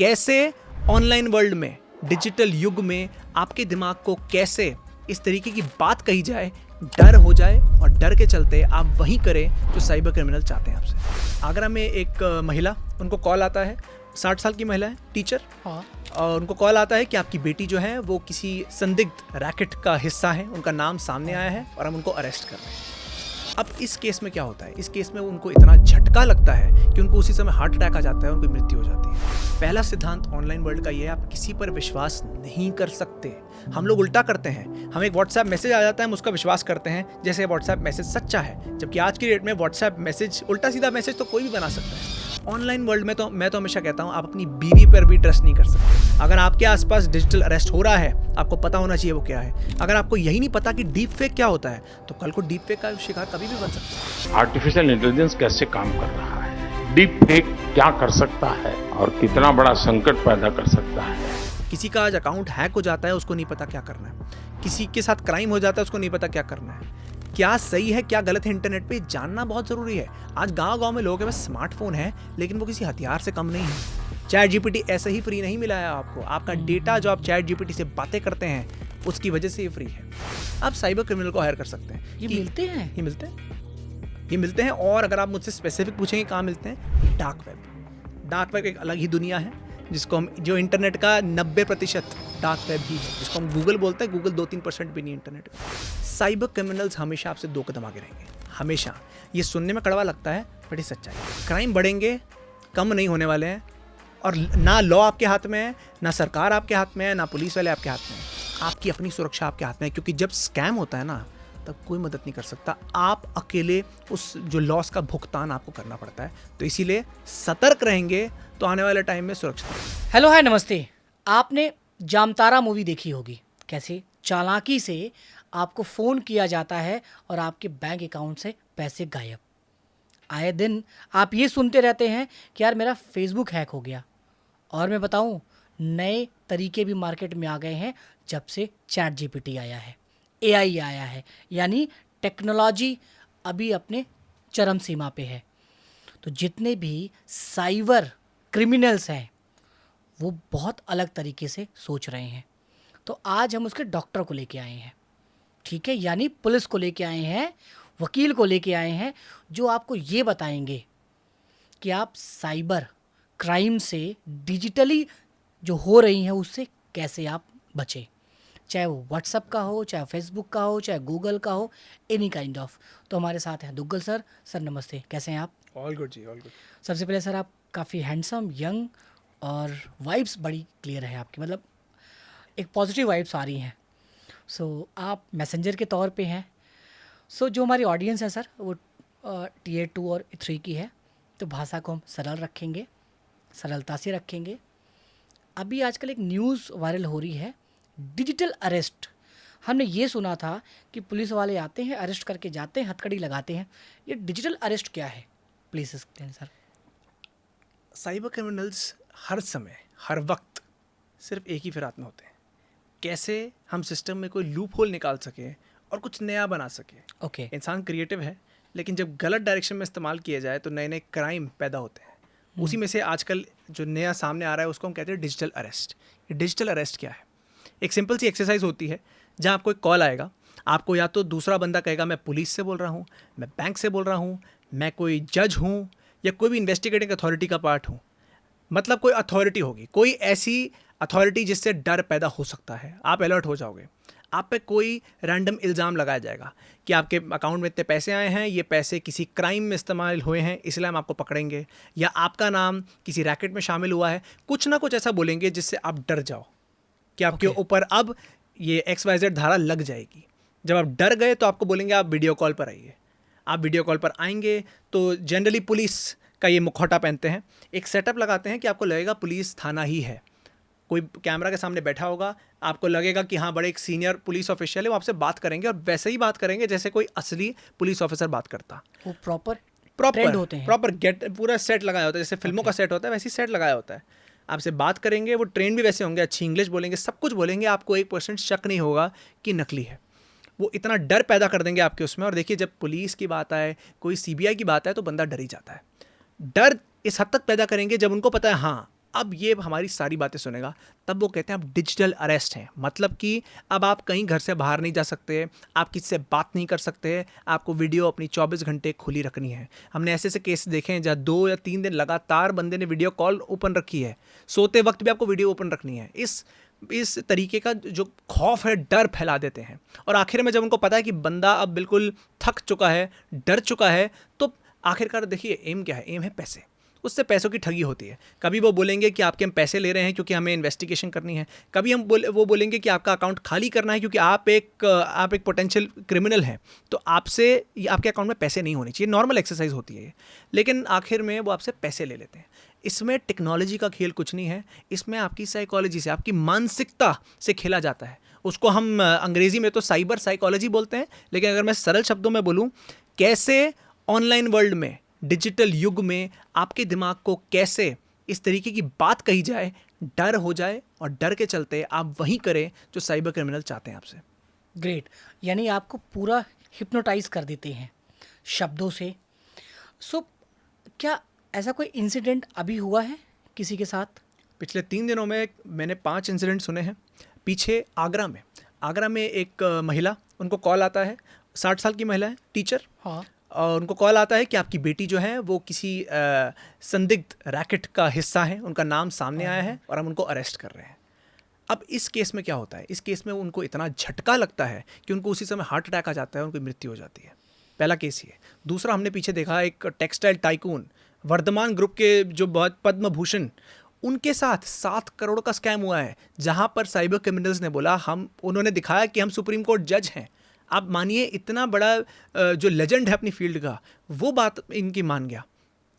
कैसे online world में, digital युग में आपके दिमाग को कैसे इस तरीके की बात कही जाए, डर हो जाए और डर के चलते आप वही करें जो साइबर क्रिमिनल चाहते हैं आपसे। आगरा में एक महिला, उनको कॉल आता है, 60 साल की महिला है, टीचर, और उनको कॉल आता है कि आपकी बेटी जो है वो किसी संदिग्ध रैकेट का हिस्सा है, उनका नाम सामने आया है और हम उनको अरेस्ट कर रहे हैं। अब इस केस में क्या होता है, इस केस में उनको इतना झटका लगता है कि उनको उसी समय हार्ट अटैक आ जाता है, उनकी मृत्यु हो जाती है। पहला सिद्धांत ऑनलाइन वर्ल्ड का ये है, आप किसी पर विश्वास नहीं कर सकते। हम लोग उल्टा करते हैं, हमें एक व्हाट्सएप मैसेज आ जाता है, हम उसका विश्वास करते हैं जैसे व्हाट्सएप मैसेज सच्चा है, जबकि आज की डेट में व्हाट्सएप मैसेज, उल्टा सीधा मैसेज तो कोई भी बना सकता है। ऑनलाइन वर्ल्ड में तो मैं तो हमेशा कहता हूँ, आप अपनी बीवी पर भी ट्रस्ट नहीं कर सकते। अगर आपके आसपास डिजिटल अरेस्ट हो रहा है, आपको पता होना चाहिए वो क्या है। अगर आपको यही नहीं पता कि डीप फेक क्या होता है, तो कल को डीप फेक का शिकार कभी भी बन सकता है। आर्टिफिशियल इंटेलिजेंस कैसे काम कर रहा है, डीप फेक क्या कर सकता है और कितना बड़ा संकट पैदा कर सकता है। किसी का आज अकाउंट हैक हो जाता है, उसको नहीं पता क्या करना है। किसी के साथ क्राइम हो जाता है, उसको नहीं पता क्या करना है। क्या सही है क्या गलत है, इंटरनेट पे जानना बहुत ज़रूरी है। आज गांव-गांव में लोगों के पास स्मार्टफोन है, लेकिन वो किसी हथियार से कम नहीं है। चैट जीपीटी ऐसे ही फ्री नहीं मिला है आपको। आपका डेटा जो आप चैट जीपीटी से बातें करते हैं, उसकी वजह से ये फ्री है। आप साइबर क्रिमिनल को हायर कर सकते हैं। ये मिलते हैं? ये मिलते हैं। और अगर आप मुझसे स्पेसिफिक पूछेंगे कहाँ मिलते हैं, डार्क वेब। डार्क वेब एक अलग ही दुनिया है, जिसको हम, जो इंटरनेट का 90% डार्क वेब ही है, जिसको हम गूगल बोलते हैं। गूगल 2-3% भी नहीं इंटरनेट में। साइबर क्रिमिनल्स हमेशा आपसे 2 कदम आगे रहेंगे, हमेशा। ये सुनने में कड़वा लगता है, बड़ी सच्चाई है। क्राइम बढ़ेंगे, कम नहीं होने वाले हैं। और ना लॉ आपके हाथ में है, ना सरकार आपके हाथ में है, ना पुलिस वाले आपके हाथ में है। आपकी अपनी सुरक्षा आपके हाथ में है, क्योंकि जब स्कैम होता है ना, तब कोई मदद नहीं कर सकता। आप अकेले उस जो लॉस का भुगतान आपको करना पड़ता है। तो इसीलिए सतर्क रहेंगे तो आने वाले टाइम में सुरक्षित रहेंगे। हेलो, हाय, नमस्ते। आपने जामतारा मूवी देखी होगी। कैसे चालाकी से आपको फ़ोन किया जाता है और आपके बैंक अकाउंट से पैसे गायब। आए दिन आप ये सुनते रहते हैं कि यार मेरा फेसबुक हैक हो गया। और मैं बताऊं, नए तरीके भी मार्केट में आ गए हैं जब से चैट जीपीटी आया है, एआई आया है। यानी टेक्नोलॉजी अभी अपने चरम सीमा पे है। तो जितने भी साइबर क्रिमिनल्स हैं, वो बहुत अलग तरीके से सोच रहे हैं। तो आज हम उसके डॉक्टर को लेके आए हैं, ठीक है, यानी पुलिस को लेके आए हैं, वकील को लेके आए हैं, जो आपको ये बताएंगे कि आप साइबर क्राइम से, डिजिटली जो हो रही हैं उससे कैसे आप बचें। चाहे वो व्हाट्सएप का हो, चाहे फेसबुक का हो, चाहे गूगल का हो, एनी काइंड ऑफ। तो हमारे साथ हैं दुग्गल सर। सर नमस्ते, कैसे हैं आप? ऑल गुड जी, ऑल गुड। सबसे पहले सर, आप काफ़ी हैंडसम, यंग और वाइब्स बड़ी क्लियर है आपकी, मतलब एक पॉजिटिव वाइब्स आ रही हैं। सो आप मैसेंजर के तौर पे हैं। सो जो हमारी ऑडियंस है सर, वो Tier 2 और 3 की है, तो भाषा को हम सरल रखेंगे, सरलता से रखेंगे। अभी आजकल एक न्यूज़ वायरल हो रही है, डिजिटल अरेस्ट। हमने ये सुना था कि पुलिस वाले आते हैं, अरेस्ट करके जाते हैं, हथकड़ी लगाते हैं। ये डिजिटल अरेस्ट क्या है, please explain sir. Cyber criminals हर समय, हर वक्त सिर्फ एक ही फिराक में होते हैं, कैसे हम सिस्टम में कोई लूप होल निकाल सके और कुछ नया बना सके। ओके। इंसान क्रिएटिव है, लेकिन जब गलत डायरेक्शन में इस्तेमाल किया जाए तो नए नए क्राइम पैदा होते हैं। उसी में से आजकल जो नया सामने आ रहा है, उसको हम कहते हैं डिजिटल अरेस्ट। ये डिजिटल अरेस्ट क्या है? एक सिंपल सी एक्सरसाइज होती है, जहाँ आपको एक कॉल आएगा, आपको या तो दूसरा बंदा कहेगा मैं पुलिस से बोल रहा हूँ, मैं बैंक से बोल रहा हूँ, मैं कोई जज हूँ, या कोई भी इन्वेस्टिगेटिंग अथॉरिटी का पार्ट हूँ। मतलब कोई अथॉरिटी होगी, कोई ऐसी अथॉरिटी जिससे डर पैदा हो सकता है। आप अलर्ट हो जाओगे। आप पे कोई रैंडम इल्ज़ाम लगाया जाएगा कि आपके अकाउंट में इतने पैसे आए हैं, ये पैसे किसी क्राइम में इस्तेमाल हुए हैं, इसलिए हम आपको पकड़ेंगे, या आपका नाम किसी रैकेट में शामिल हुआ है। कुछ ना कुछ ऐसा बोलेंगे जिससे आप डर जाओ कि आपके ऊपर अब ये XYZ धारा लग जाएगी। जब आप डर गए तो आपको बोलेंगे आप वीडियो कॉल पर आइए। आप वीडियो कॉल पर आएंगे तो जनरली पुलिस का ये मुखौटा पहनते हैं, एक सेटअप लगाते हैं कि आपको लगेगा पुलिस थाना ही है। कोई कैमरा के सामने बैठा होगा, आपको लगेगा कि हाँ बड़े एक सीनियर पुलिस ऑफिशियल है, वो आपसे बात करेंगे और वैसे ही बात करेंगे जैसे कोई असली पुलिस ऑफिसर बात करता। वो प्रॉपर होते हैं, प्रॉपर गेट, पूरा सेट लगाया होता है, जैसे फिल्मों का सेट होता है वैसे ही सेट लगाया होता है। आपसे बात करेंगे, वो ट्रेन भी वैसे होंगे, अच्छी इंग्लिश बोलेंगे, सब कुछ बोलेंगे, आपको 1% शक नहीं होगा कि नकली है। वो इतना डर पैदा कर देंगे आपके उसमें। और देखिए, जब पुलिस की बात आए, कोई CBI की बात आए, तो बंदा डर ही जाता है। डर इस हद तक पैदा करेंगे जब उनको पता है हाँ अब ये हमारी सारी बातें सुनेगा, तब वो कहते हैं आप डिजिटल अरेस्ट हैं। मतलब कि अब आप कहीं घर से बाहर नहीं जा सकते, आप किसी से बात नहीं कर सकते, आपको वीडियो अपनी 24 घंटे खुली रखनी है। हमने ऐसे ऐसे केस देखे हैं जहाँ 2 या 3 दिन लगातार बंदे ने वीडियो कॉल ओपन रखी है, सोते वक्त भी आपको वीडियो ओपन रखनी है। इस तरीके का जो खौफ है, डर फैला देते हैं। और आखिर में जब उनको पता है कि बंदा अब बिल्कुल थक चुका है, डर चुका है, तो आखिरकार देखिए एम क्या है, एम है पैसे। उससे पैसों की ठगी होती है। कभी वो बोलेंगे कि आपके हम पैसे ले रहे हैं क्योंकि हमें इन्वेस्टिगेशन करनी है, कभी वो बोलेंगे कि आपका अकाउंट खाली करना है क्योंकि आप एक पोटेंशियल क्रिमिनल हैं, तो आपसे आपके अकाउंट में पैसे नहीं होने चाहिए। नॉर्मल एक्सरसाइज होती है ये, लेकिन आखिर में वो आपसे पैसे ले लेते हैं। इसमें टेक्नोलॉजी का खेल कुछ नहीं है, इसमें आपकी साइकोलॉजी से, आपकी मानसिकता से खेला जाता है। उसको हम अंग्रेजी में तो साइबर साइकोलॉजी बोलते हैं, लेकिन अगर मैं सरल शब्दों में बोलूँ, कैसे ऑनलाइन वर्ल्ड में, डिजिटल युग में आपके दिमाग को कैसे इस तरीके की बात कही जाए, डर हो जाए, और डर के चलते आप वही करें जो साइबर क्रिमिनल चाहते हैं आपसे। ग्रेट, यानी आपको पूरा हिप्नोटाइज कर देते हैं शब्दों से। सो क्या ऐसा कोई इंसिडेंट अभी हुआ है किसी के साथ? पिछले 3 दिनों में मैंने 5 इंसिडेंट सुने हैं। पीछे आगरा में एक महिला, उनको कॉल आता है, 60 साल की महिला है, टीचर, हाँ, और उनको कॉल आता है कि आपकी बेटी जो है वो किसी संदिग्ध रैकेट का हिस्सा है, उनका नाम सामने आया है और हम उनको अरेस्ट कर रहे हैं। अब इस केस में क्या होता है, इस केस में उनको इतना झटका लगता है कि उनको उसी समय हार्ट अटैक आ जाता है, उनकी मृत्यु हो जाती है। पहला केस ये। दूसरा, हमने पीछे देखा एक टेक्सटाइल टाइकून, वर्धमान ग्रुप के जो बहुत पद्म भूषण, उनके साथ 7 करोड़ का स्कैम हुआ है, जहाँ पर साइबर क्रिमिनल्स ने बोला, उन्होंने दिखाया कि हम सुप्रीम कोर्ट जज हैं। आप मानिए, इतना बड़ा जो लेजेंड है अपनी फील्ड का, वो बात इनकी मान गया।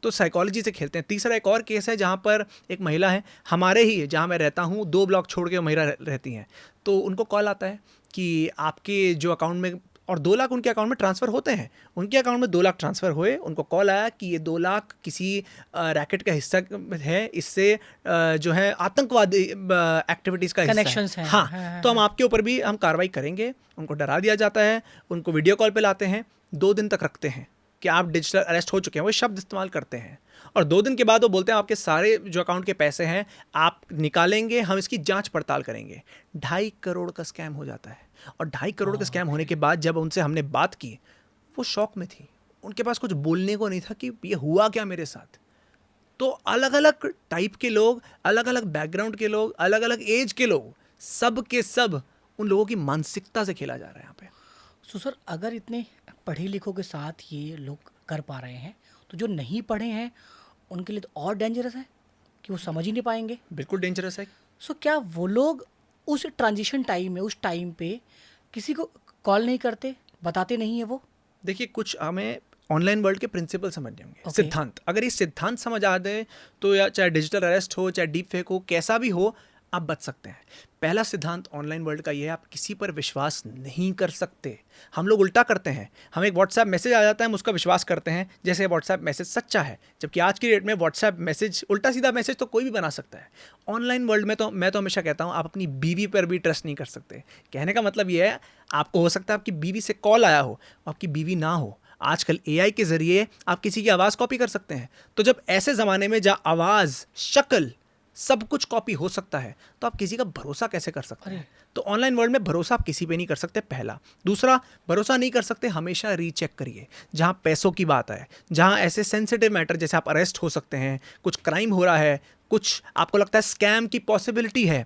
तो साइकोलॉजी से खेलते हैं। तीसरा एक और केस है जहाँ पर एक महिला है, हमारे ही जहाँ मैं रहता हूँ 2 ब्लॉक छोड़ के महिला रहती हैं, तो उनको कॉल आता है कि आपके जो अकाउंट में, और 2 लाख उनके अकाउंट में ट्रांसफ़र होते हैं, उनके अकाउंट में 2 लाख ट्रांसफ़र हुए। उनको कॉल आया कि ये 2 लाख किसी रैकेट का हिस्सा है, इससे जो है आतंकवादी एक्टिविटीज़ का कनेक्शंस हिस्सा हैं। है। हाँ, हाँ, तो हम आपके ऊपर भी हम कार्रवाई करेंगे। उनको डरा दिया जाता है, उनको वीडियो कॉल पे लाते हैं, 2 दिन तक रखते हैं कि आप डिजिटल अरेस्ट हो चुके हैं, वो शब्द इस्तेमाल करते हैं। और 2 दिन के बाद वो बोलते हैं आपके सारे जो अकाउंट के पैसे हैं आप निकालेंगे, हम इसकी जांच पड़ताल करेंगे। 2.5 करोड़ का स्कैम हो जाता है। और 2.5 करोड़ का स्कैम होने के बाद जब उनसे हमने बात की, वो शॉक में थी, उनके पास कुछ बोलने को नहीं था कि ये हुआ क्या मेरे साथ। तो अलग अलग टाइप के लोग, अलग अलग बैकग्राउंड के लोग, अलग अलग एज के लोग, सब के सब उन लोगों की मानसिकता से खेला जा रहा है यहाँ पे। सो सर, अगर इतने पढ़े लिखों के साथ ये लोग कर पा रहे हैं, तो जो नहीं पढ़े हैं उनके लिए तो और डेंजरस है कि वो समझ ही नहीं पाएंगे। बिल्कुल डेंजरस है। सो क्या वो लोग उस ट्रांजिशन टाइम में, उस टाइम पे किसी को कॉल नहीं करते, बताते नहीं है वो? देखिए, कुछ हमें ऑनलाइन वर्ल्ड के प्रिंसिपल समझने होंगे, Okay. सिद्धांत। अगर ये सिद्धांत समझ आ जाए तो, या चाहे डिजिटल अरेस्ट हो, चाहे डीप फेक हो, कैसा भी हो, आप बच सकते हैं। पहला सिद्धांत ऑनलाइन वर्ल्ड का ये है, आप किसी पर विश्वास नहीं कर सकते। हम लोग उल्टा करते हैं, हमें एक व्हाट्सएप मैसेज आ जाता है, हम उसका विश्वास करते हैं जैसे व्हाट्सएप मैसेज सच्चा है, जबकि आज की डेट में व्हाट्सएप मैसेज, उल्टा सीधा मैसेज तो कोई भी बना सकता है। ऑनलाइन वर्ल्ड में तो मैं तो हमेशा कहता हूँ, आप अपनी बीवी पर भी ट्रस्ट नहीं कर सकते। कहने का मतलब ये है, आपको हो सकता है आपकी बीवी से कॉल आया हो, आपकी बीवी ना हो। आजकल AI के ज़रिए आप किसी की आवाज़ कॉपी कर सकते हैं। तो जब ऐसे ज़माने में जहाँ आवाज़, शक्ल, सब कुछ कॉपी हो सकता है, तो आप किसी का भरोसा कैसे कर सकते हैं? तो ऑनलाइन वर्ल्ड में भरोसा आप किसी पे नहीं कर सकते, पहला। दूसरा, भरोसा नहीं कर सकते, हमेशा रीचेक करिए। जहाँ पैसों की बात है, जहाँ ऐसे सेंसिटिव मैटर, जैसे आप अरेस्ट हो सकते हैं, कुछ क्राइम हो रहा है, कुछ आपको लगता है स्कैम की पॉसिबिलिटी है,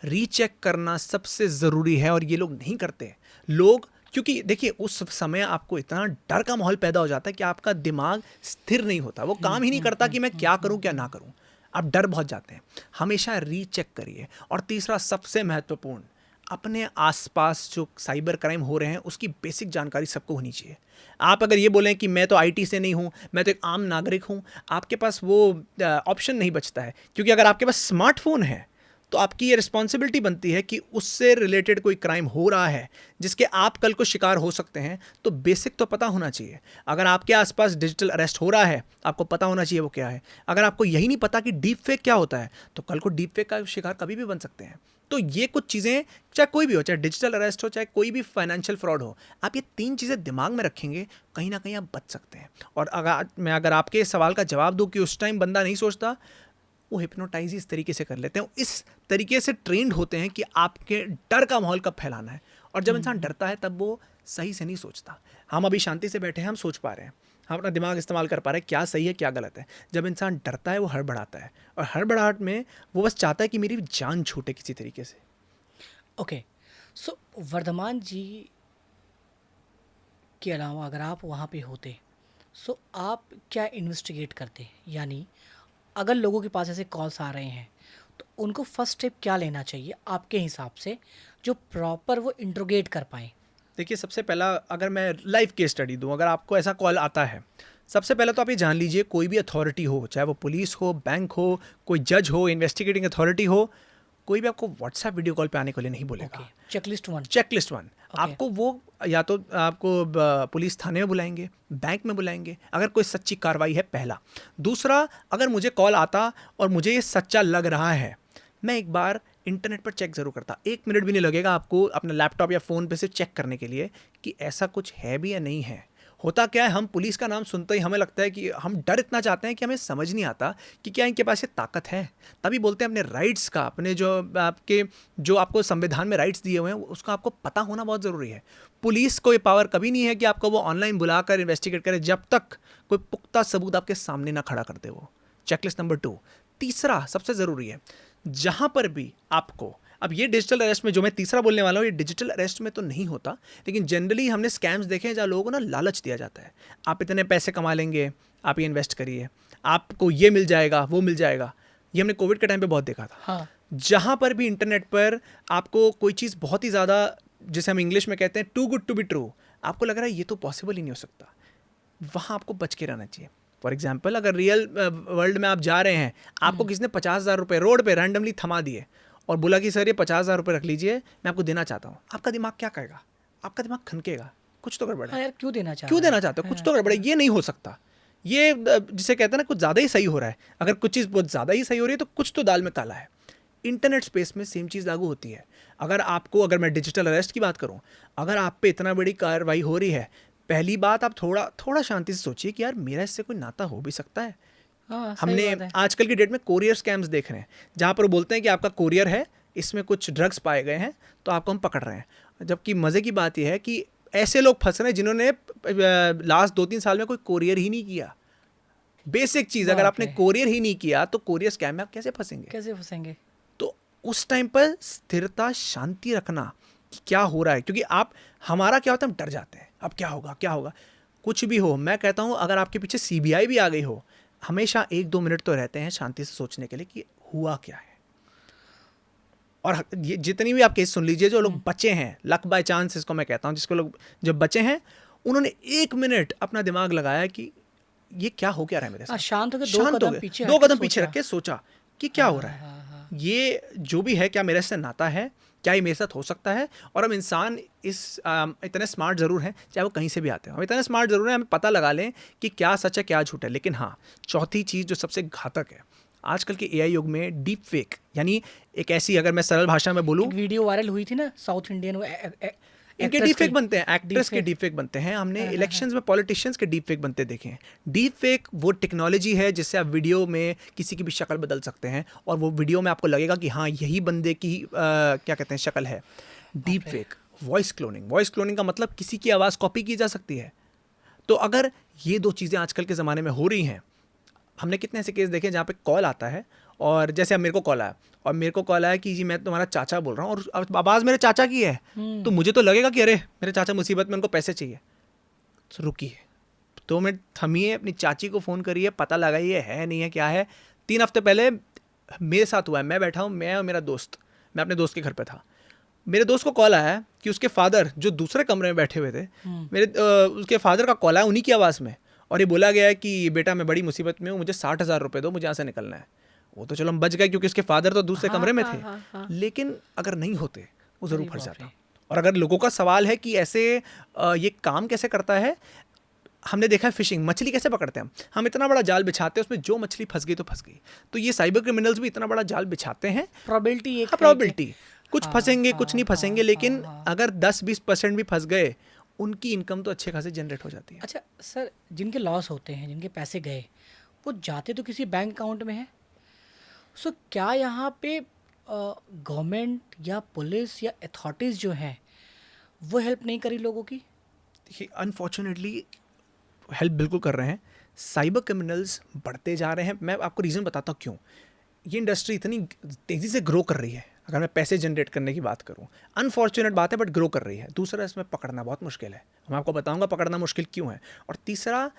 रीचेक करना सबसे ज़रूरी है। और ये लोग नहीं करते। लोग, क्योंकि देखिए उस समय आपको इतना डर का माहौल पैदा हो जाता है कि आपका दिमाग स्थिर नहीं होता, वो काम ही नहीं करता कि मैं क्या करूं क्या ना करूं। आप डर बहुत जाते हैं। हमेशा रीचेक करिए। और तीसरा, सबसे महत्वपूर्ण, अपने आसपास जो साइबर क्राइम हो रहे हैं उसकी बेसिक जानकारी सबको होनी चाहिए। आप अगर ये बोलें कि मैं तो IT से नहीं हूँ, मैं तो एक आम नागरिक हूँ, आपके पास वो ऑप्शन नहीं बचता है। क्योंकि अगर आपके पास स्मार्टफोन है तो आपकी ये रिस्पॉन्सिबिलिटी बनती है कि उससे रिलेटेड कोई क्राइम हो रहा है जिसके आप कल को शिकार हो सकते हैं, तो बेसिक तो पता होना चाहिए। अगर आपके आसपास डिजिटल अरेस्ट हो रहा है, आपको पता होना चाहिए वो क्या है। अगर आपको यही नहीं पता कि डीप फेक क्या होता है, तो कल को डीप फेक का शिकार कभी भी बन सकते हैं। तो ये कुछ चीज़ें, चाहे कोई भी हो, चाहे डिजिटल अरेस्ट हो, चाहे कोई भी फाइनेंशियल फ्रॉड हो, आप ये 3 चीज़ें दिमाग में रखेंगे, कहीं ना कहीं आप बच सकते हैं। और अगर आपके सवाल का जवाब दूं कि उस टाइम बंदा नहीं सोचता, वो हिप्नोटाइज ही इस तरीके से कर लेते हैं, इस तरीके से ट्रेंड होते हैं कि आपके डर का माहौल कब फैलाना है। और जब इंसान डरता है तब वो सही से नहीं सोचता। हम अभी शांति से बैठे हैं, हम सोच पा रहे हैं, हम अपना दिमाग इस्तेमाल कर पा रहे हैं क्या सही है क्या गलत है। जब इंसान डरता है वो हड़बड़ाता है, और हड़बड़ाहट में वो बस चाहता है कि मेरी जान छूटे किसी तरीके से। ओके, सो वर्धमान जी के अलावा अगर आप वहाँ पे होते, सो आप क्या इन्वेस्टिगेट करते? यानी अगर लोगों के पास ऐसे कॉल्स आ रहे हैं तो उनको फर्स्ट स्टेप क्या लेना चाहिए आपके हिसाब से, जो प्रॉपर वो इंट्रोगेट कर पाएँ? देखिए, सबसे पहला अगर मैं लाइव केस स्टडी दूं, अगर आपको ऐसा कॉल आता है, सबसे पहले तो आप ये जान लीजिए कोई भी अथॉरिटी हो, चाहे वो पुलिस हो, बैंक हो, कोई जज हो, इन्वेस्टिगेटिंग अथॉरिटी हो, कोई भी आपको व्हाट्सएप वीडियो कॉल पे आने के लिए नहीं बोलेगा। Okay, checklist 1। चेकलिस्ट 1 आपको वो या तो आपको पुलिस थाने में बुलाएंगे, बैंक में बुलाएंगे अगर कोई सच्ची कार्रवाई है, पहला। दूसरा, अगर मुझे कॉल आता और मुझे ये सच्चा लग रहा है, मैं एक बार इंटरनेट पर चेक ज़रूर करता। 1 मिनट भी नहीं लगेगा आपको अपना लैपटॉप या फ़ोन पे से चेक करने के लिए कि ऐसा कुछ है भी या नहीं है। होता क्या है, हम पुलिस का नाम सुनते ही हमें लगता है कि हम डर इतना चाहते हैं कि हमें समझ नहीं आता कि क्या इनके पास ये ताकत है। तभी बोलते हैं अपने राइट्स का, अपने जो आपको संविधान में राइट्स दिए हुए हैं उसका आपको पता होना बहुत ज़रूरी है। पुलिस को ये पावर कभी नहीं है कि आपको वो ऑनलाइन बुलाकर इन्वेस्टिगेट करे जब तक कोई पुख्ता सबूत आपके सामने ना खड़ा कर दे वो। Checklist number 2। तीसरा सबसे ज़रूरी है, जहाँ पर भी आपको, अब ये डिजिटल अरेस्ट में जो मैं तीसरा बोलने वाला हूँ, ये डिजिटल अरेस्ट में तो नहीं होता, लेकिन जनरली हमने स्कैम्स देखे हैं जहाँ लोगों को ना लालच दिया जाता है, आप इतने पैसे कमा लेंगे, आप ये इन्वेस्ट करिए, आपको ये मिल जाएगा, वो मिल जाएगा। ये हमने कोविड के टाइम पे बहुत देखा था। हाँ, जहाँ पर भी इंटरनेट पर आपको कोई चीज़ बहुत ही ज़्यादा, जिसे हम इंग्लिश में कहते हैं too good to be true, आपको लग रहा है ये तो पॉसिबल ही नहीं हो सकता, वहाँ आपको बच के रहना चाहिए। फॉर एग्जाम्पल, अगर रियल वर्ल्ड में आप जा रहे हैं, आपको किसी ने 50,000 रुपये रोड पे रैंडमली थमा दिए और बोला कि सर ये 50,000 रुपये रख लीजिए, मैं आपको देना चाहता हूँ, आपका दिमाग क्या कहेगा? आपका दिमाग खनकेगा, कुछ तो गड़बड़ हाँ है। यार, क्यों देना क्यों देना चाहते हो? कुछ तो गड़बड़ है, ये नहीं हो सकता। ये जिसे कहते हैं ना कुछ ज़्यादा ही सही हो रहा है। अगर कुछ चीज़ बहुत ज़्यादा ही सही हो रही है तो कुछ तो दाल में काला है। इंटरनेट स्पेस में सेम चीज़ लागू होती है। अगर मैं डिजिटल अरेस्ट की बात करूँ, अगर आप पे इतना बड़ी कार्रवाई हो रही है, पहली बात आप थोड़ा शांति से सोचिए कि यार मेरा इससे कोई नाता हो भी सकता है। हाँ, सही हमने बात है। आजकल की डेट में कोरियर स्कैम्स देख रहे हैं, जहाँ पर वो बोलते हैं कि आपका कोरियर है, इसमें कुछ ड्रग्स पाए गए हैं तो आपको हम पकड़ रहे हैं। जबकि मज़े की बात यह है कि ऐसे लोग फंस रहे हैं जिन्होंने लास्ट 2-3 साल में कोई कोरियर ही नहीं किया। बेसिक चीज़, अगर बाप आपने रे। कोरियर ही नहीं किया तो कोरियर स्कैम में आप कैसे फंसेंगे? कैसे फंसेंगे? तो उस टाइम पर स्थिरता, शांति रखना कि क्या हो रहा है, क्योंकि हमारा क्या होता है, हम डर जाते हैं, अब क्या होगा क्या होगा। कुछ भी हो, मैं कहता हूँ अगर आपके पीछे CBI भी आ गई हो, हमेशा 1-2 मिनट तो रहते हैं शांति से सोचने के लिए कि हुआ क्या है। और ये जितनी भी आप केस सुन लीजिए, जो लोग बचे हैं, लक बाय चांस इसको मैं कहता हूँ, जिसको लोग जब बचे हैं उन्होंने 1 मिनट अपना दिमाग लगाया कि ये क्या हो क्या रहा है मेरे हाँ, साथ। शांत होकर शांत हो 2 कदम गए, पीछे 2 हट के कदम पीछे सोचा। रख के सोचा कि क्या हो रहा है, हाँ, ये जो भी है क्या मेरे से नाता है, क्या ये मेरे साथ हो सकता है। और हम इंसान इतने स्मार्ट ज़रूर हैं, चाहे वो कहीं से भी आते हैं, हम इतने स्मार्ट ज़रूर हैं, हमें पता लगा लें कि क्या सच है क्या झूठ है। लेकिन हाँ, चौथी चीज़ जो सबसे घातक है आजकल के AI युग में, डीप फेक, यानी एक ऐसी, अगर मैं सरल भाषा में बोलूँ, एक वीडियो वायरल हुई थी ना, साउथ इंडियन इनके डीप फेक बनते हैं, एक्ट्रेस के deepfake। डीप फेक बनते हैं। हमने इलेक्शंस में पॉलिटिशियंस के डीप फेक बनते देखे हैं। डीप फेक वो टेक्नोलॉजी है जिससे आप वीडियो में किसी की भी शक्ल बदल सकते हैं और वो वीडियो में आपको लगेगा कि हाँ यही बंदे की क्या कहते हैं शक्ल है। डीप फेक, वॉइस क्लोनिंग का मतलब किसी की आवाज़ कॉपी की जा सकती है। तो अगर ये 2 चीज़ें आजकल के ज़माने में हो रही हैं, हमने कितने ऐसे केस देखे जहाँ पे कॉल आता है, और जैसे अब मेरे को कॉल आया और मेरे को कॉल आया कि जी मैं तुम्हारा चाचा बोल रहा हूँ, और आवाज़ मेरे चाचा की है, तो मुझे तो लगेगा कि अरे मेरे चाचा मुसीबत में, उनको पैसे चाहिए। तो रुकिए, 2 मिनट थमिए, अपनी चाची को फ़ोन करिए, पता लगाइए है नहीं है क्या है। 3 हफ्ते पहले मेरे साथ हुआ है, मैं बैठा हूँ, मैं और मेरा दोस्त, मैं अपने दोस्त के घर पे था, मेरे दोस्त को कॉल आया कि उसके फादर जो दूसरे कमरे में बैठे हुए थे, उसके फादर का कॉल आया उन्हीं की आवाज़ में, और ये बोला गया है कि बेटा मैं बड़ी मुसीबत में हूँ, मुझे 60,000 रुपये दो, मुझे यहाँ से निकलना है। वो तो चलो हम बच गए क्योंकि उसके फादर तो दूसरे कमरे में थे, लेकिन अगर नहीं होते वो ज़रूर फंस जाता। और अगर लोगों का सवाल है कि ऐसे ये काम कैसे करता है, हमने देखा है फिशिंग, मछली कैसे पकड़ते हैं हम इतना बड़ा जाल बिछाते हैं, उसमें जो मछली फंस गई तो फंस गई। तो ये साइबर क्रिमिनल्स भी इतना बड़ा जाल बिछाते हैं, प्रोबेबिलिटी एक प्रोबेबिलिटी कुछ फंसेंगे कुछ नहीं फंसेंगे, लेकिन अगर 10-20% भी फंस गए, उनकी इनकम तो अच्छे खासे जनरेट हो जाती है। अच्छा सर, जिनके लॉस होते हैं, जिनके पैसे गए, वो जाते तो किसी बैंक अकाउंट में है, सो क्या यहाँ पे गवर्नमेंट या पुलिस या अथॉरिटीज़ जो हैं वो हेल्प नहीं करी लोगों की? देखिए, अनफॉर्चुनेटली हेल्प बिल्कुल कर रहे हैं। साइबर क्रिमिनल्स बढ़ते जा रहे हैं। मैं आपको रीज़न बताता हूँ क्यों। ये इंडस्ट्री इतनी तेज़ी से ग्रो कर रही है, अगर मैं पैसे जनरेट करने की बात करूँ। अनफॉर्चुनेट बात है, बट ग्रो कर रही है। दूसरा, इसमें पकड़ना बहुत मुश्किल है। मैं आपको बताऊंगा पकड़ना मुश्किल क्यों है। और तीसरा,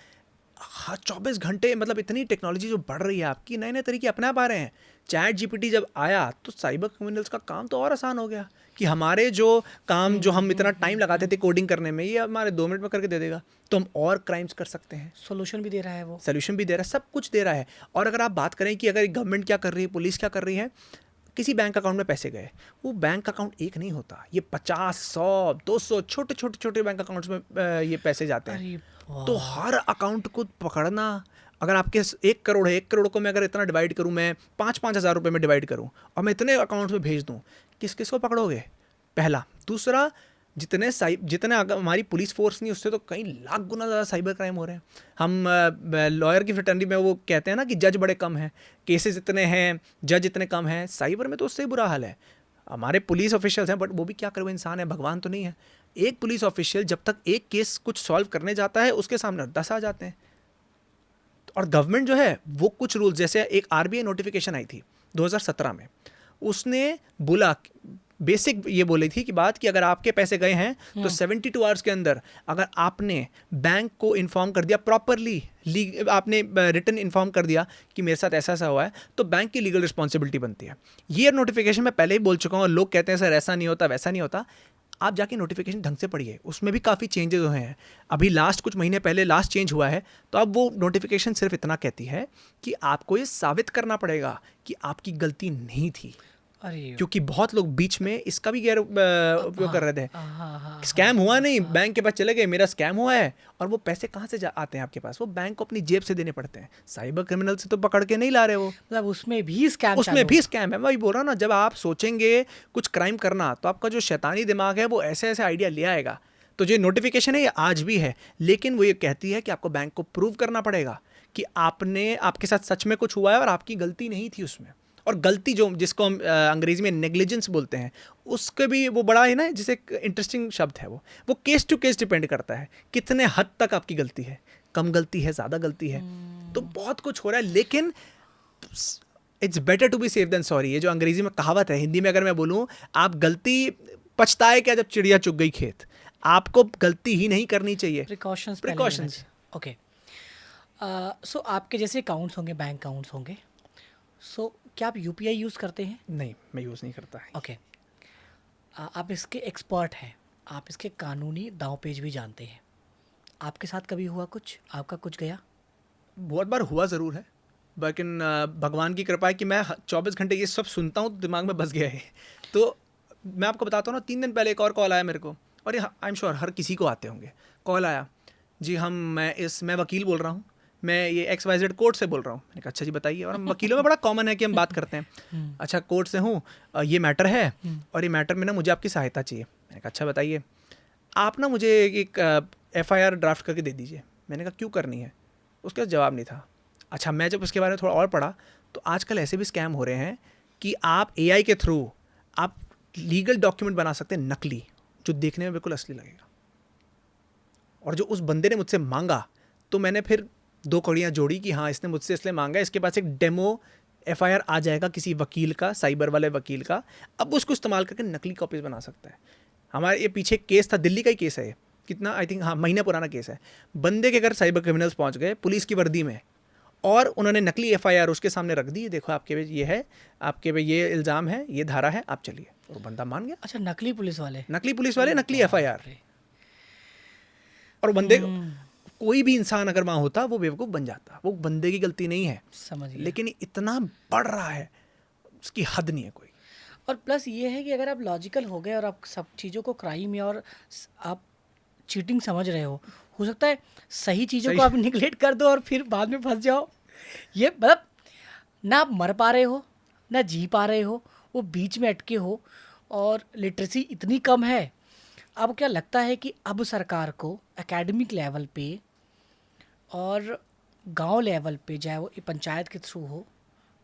हाँ, 24 घंटे मतलब इतनी टेक्नोलॉजी जो बढ़ रही है आपकी, नए नए तरीके अपना पा रहे हैं। चैट जीपीटी जब आया तो साइबर क्रिमिनल्स का काम तो और आसान हो गया कि हमारे जो काम जो हम इतना टाइम लगाते थे कोडिंग करने में, ये हमारे 2 मिनट में करके दे देगा। तो हम और क्राइम्स कर सकते हैं। सोल्यूशन भी दे रहा है वो। सोल्यूशन भी दे रहा है, सब कुछ दे रहा है। और अगर आप बात करें कि अगर गवर्नमेंट क्या कर रही है, पुलिस क्या कर रही है, किसी बैंक अकाउंट में पैसे गए, वो बैंक अकाउंट एक नहीं होता, ये 50, 100, 200 छोटे छोटे छोटे बैंक अकाउंट्स में ये पैसे जाते हैं। अरे तो हर अकाउंट को पकड़ना, अगर आपके 1 करोड़ है, 1 करोड़ को मैं अगर इतना डिवाइड करूं, मैं 5-5 हज़ार रुपये में डिवाइड करूं और मैं इतने अकाउंट्स में भेज दूं, किस किस को पकड़ोगे? पहला। दूसरा, जितने हमारी पुलिस फोर्स नहीं, उससे तो कई लाख गुना ज़्यादा साइबर क्राइम हो रहे हैं। हम लॉयर की फ्रेटर्निटी में वो कहते हैं ना कि जज बड़े कम हैं, केसेस इतने हैं, जज इतने कम हैं। साइबर में तो उससे ही बुरा हाल है। हमारे पुलिस ऑफिशियल्स हैं, बट वो भी क्या करें, वो इंसान है, भगवान तो नहीं है। एक पुलिस ऑफिशियल जब तक एक केस कुछ सॉल्व करने जाता है, उसके सामने 10 आ जाते हैं। और गवर्नमेंट जो है वो कुछ रूल्स, जैसे एक आरबीआई नोटिफिकेशन आई थी 2017 में, उसने बोला, बेसिक ये बोली थी कि बात कि अगर आपके पैसे गए हैं तो 72 आवर्स के अंदर अगर आपने बैंक को इन्फॉर्म कर दिया प्रॉपरली, आपने रिटन इन्फॉर्म कर दिया कि मेरे साथ ऐसा ऐसा हुआ है, तो बैंक की लीगल रिस्पॉन्सिबिलिटी बनती है। ये नोटिफिकेशन मैं पहले ही बोल चुका हूँ। लोग कहते हैं सर ऐसा नहीं होता, वैसा नहीं होता। आप जाके नोटिफिकेशन ढंग से पढ़िए, उसमें भी काफ़ी चेंजेस हुए हैं। अभी लास्ट कुछ महीने पहले लास्ट चेंज हुआ है, तो अब वो नोटिफिकेशन सिर्फ इतना कहती है कि आपको ये साबित करना पड़ेगा कि आपकी गलती नहीं थी। अरे क्योंकि बहुत लोग बीच में इसका भी गैर उपयोग कर रहे थे। हाँ, स्कैम हुआ नहीं, बैंक के पास चले गए, मेरा स्कैम हुआ है, और वो पैसे कहाँ से आते हैं आपके पास? वो बैंक को अपनी जेब से देने पड़ते हैं। साइबर क्रिमिनल से तो पकड़ के नहीं ला रहे वो, मतलब उसमें भी स्कैम उसमें भी स्कैम है। मैं वही बोल रहा हूँ ना, जब आप सोचेंगे कुछ क्राइम करना, तो आपका जो शैतानी दिमाग है वो ऐसे ऐसे आइडिया ले आएगा। तो जो नोटिफिकेशन है ये आज भी है, लेकिन वो ये कहती है कि आपको बैंक को प्रूव करना पड़ेगा कि आपके साथ सच में कुछ हुआ है और आपकी गलती नहीं थी उसमें। और गलती जो जिसको हम अंग्रेजी में नेग्लिजेंस बोलते हैं, उसके भी वो बड़ा है ना, जिसे एक इंटरेस्टिंग शब्द है, वो केस टू केस डिपेंड करता है कितने हद तक आपकी गलती है। कम गलती है, ज़्यादा गलती है, तो बहुत कुछ हो रहा है। लेकिन it's better to be safe than sorry. ये जो अंग्रेजी में कहावत है, हिंदी में अगर मैं बोलूँ, आप गलती पछताए क्या जब चिड़िया चुग गई खेत। आपको गलती ही नहीं करनी चाहिए। प्रिकॉशंस। ओके, सो आपके जैसे अकाउंट्स होंगे, बैंक अकाउंट्स होंगे, सो क्या आप यूपीआई यूज़ करते हैं? नहीं, मैं यूज़ नहीं करता है। ओके, आप इसके एक्सपर्ट हैं, आप इसके कानूनी दांव पेच भी जानते हैं। आपके साथ कभी हुआ कुछ, आपका कुछ गया? बहुत बार हुआ ज़रूर है, लेकिन भगवान की कृपा है कि मैं 24 घंटे ये सब सुनता हूँ तो दिमाग में बस गया है। तो मैं आपको बताता हूँ ना, 3 दिन पहले एक और कॉल आया मेरे को, और ये आई एम श्योर हर किसी को आते होंगे। कॉल आया, जी मैं वकील बोल रहा हूँ, मैं ये XYZ कोर्ट से बोल रहा हूँ। मैंने कहा अच्छा जी बताइए। और हम वकीलों में बड़ा कॉमन है कि हम बात करते हैं। अच्छा, कोर्ट से हूँ, ये मैटर है, और ये मैटर में ना मुझे आपकी सहायता चाहिए। मैंने कहा अच्छा बताइए। आप ना मुझे एक FIR ड्राफ्ट करके दे दीजिए। मैंने कहा क्यों करनी है? उसका जवाब नहीं था। अच्छा, मैं जब उसके बारे में थोड़ा और पढ़ा, तो आजकल ऐसे भी स्कैम हो रहे हैं कि आप AI के थ्रू आप लीगल डॉक्यूमेंट बना सकते हैं नकली, जो देखने में बिल्कुल असली लगेगा। और जो उस बंदे ने मुझसे मांगा, तो मैंने फिर 2 कड़ियाँ जोड़ी कि हाँ, इसने मुझसे इसलिए मांगा, इसके पास एक डेमो FIR आ जाएगा किसी वकील का, साइबर वाले वकील का। अब उसको इस्तेमाल करके नकली कॉपीज बना सकता है। हमारे ये पीछे केस था, दिल्ली का ही केस है, कितना आई थिंक हाँ महीना पुराना केस है। बंदे के घर साइबर क्रिमिनल्स पहुंच गए पुलिस की वर्दी में, और उन्होंने नकली FIR उसके सामने रख दी। देखो आपके पे ये है, आपके पे ये इल्ज़ाम है, ये धारा है, आप चलिए। और बंदा मान गया। अच्छा, नकली पुलिस वाले? नकली पुलिस वाले, नकली FIR। और बंदे, कोई भी इंसान अगर वहाँ होता वो बेवकूफ़ बन जाता, वो बंदे की गलती नहीं है। समझ गया। लेकिन इतना बढ़ रहा है, उसकी हद नहीं है कोई। और प्लस ये है कि अगर आप लॉजिकल हो गए और आप सब चीज़ों को क्राइम या और आप चीटिंग समझ रहे हो सकता है सही चीज़ों को आप निगलेक्ट कर दो और फिर बाद में फंस जाओ। ये मतलब ना आप मर पा रहे हो, ना जी पा रहे हो, वो बीच में अटके हो, और लिटरेसी इतनी कम है। अब क्या लगता है कि अब सरकार को एकेडमिक लेवल पे और गांव लेवल पे, चाहे वो पंचायत के थ्रू हो,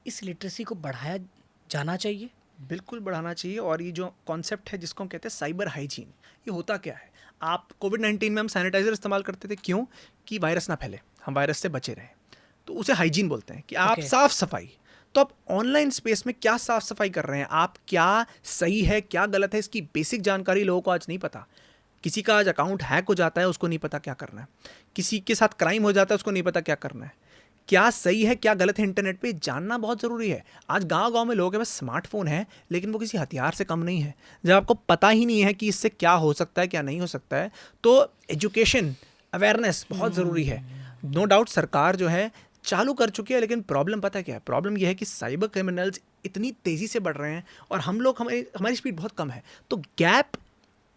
इस लिटरेसी को बढ़ाया जाना चाहिए? बिल्कुल बढ़ाना चाहिए। और ये जो कॉन्सेप्ट है जिसको हम कहते हैं साइबर हाइजीन, ये होता क्या है? आप कोविड-19 में हम सैनिटाइजर इस्तेमाल करते थे, क्यों? कि वायरस ना फैले, हम वायरस से बचे रहें। तो उसे हाइजीन बोलते हैं कि आप Okay. साफ सफाई। तो आप ऑनलाइन स्पेस में क्या साफ सफाई कर रहे हैं, आप क्या सही है क्या गलत है, इसकी बेसिक जानकारी लोगों को आज नहीं पता। किसी का आज अकाउंट हैक हो जाता है, उसको नहीं पता क्या करना है। किसी के साथ क्राइम हो जाता है, उसको नहीं पता क्या करना है। क्या सही है क्या गलत है, इंटरनेट पे जानना बहुत ज़रूरी है। आज गांव-गांव में लोगों के पास स्मार्टफोन है, लेकिन वो किसी हथियार से कम नहीं है। जब आपको पता ही नहीं है कि इससे क्या हो सकता है क्या नहीं हो सकता है, तो एजुकेशन अवेयरनेस बहुत ज़रूरी है। नो डाउट सरकार जो है चालू कर चुकी है, लेकिन प्रॉब्लम पता है क्या है? प्रॉब्लम यह है कि साइबर क्रिमिनल्स इतनी तेज़ी से बढ़ रहे हैं और हम लोग हमारी हमारी स्पीड बहुत कम है। तो गैप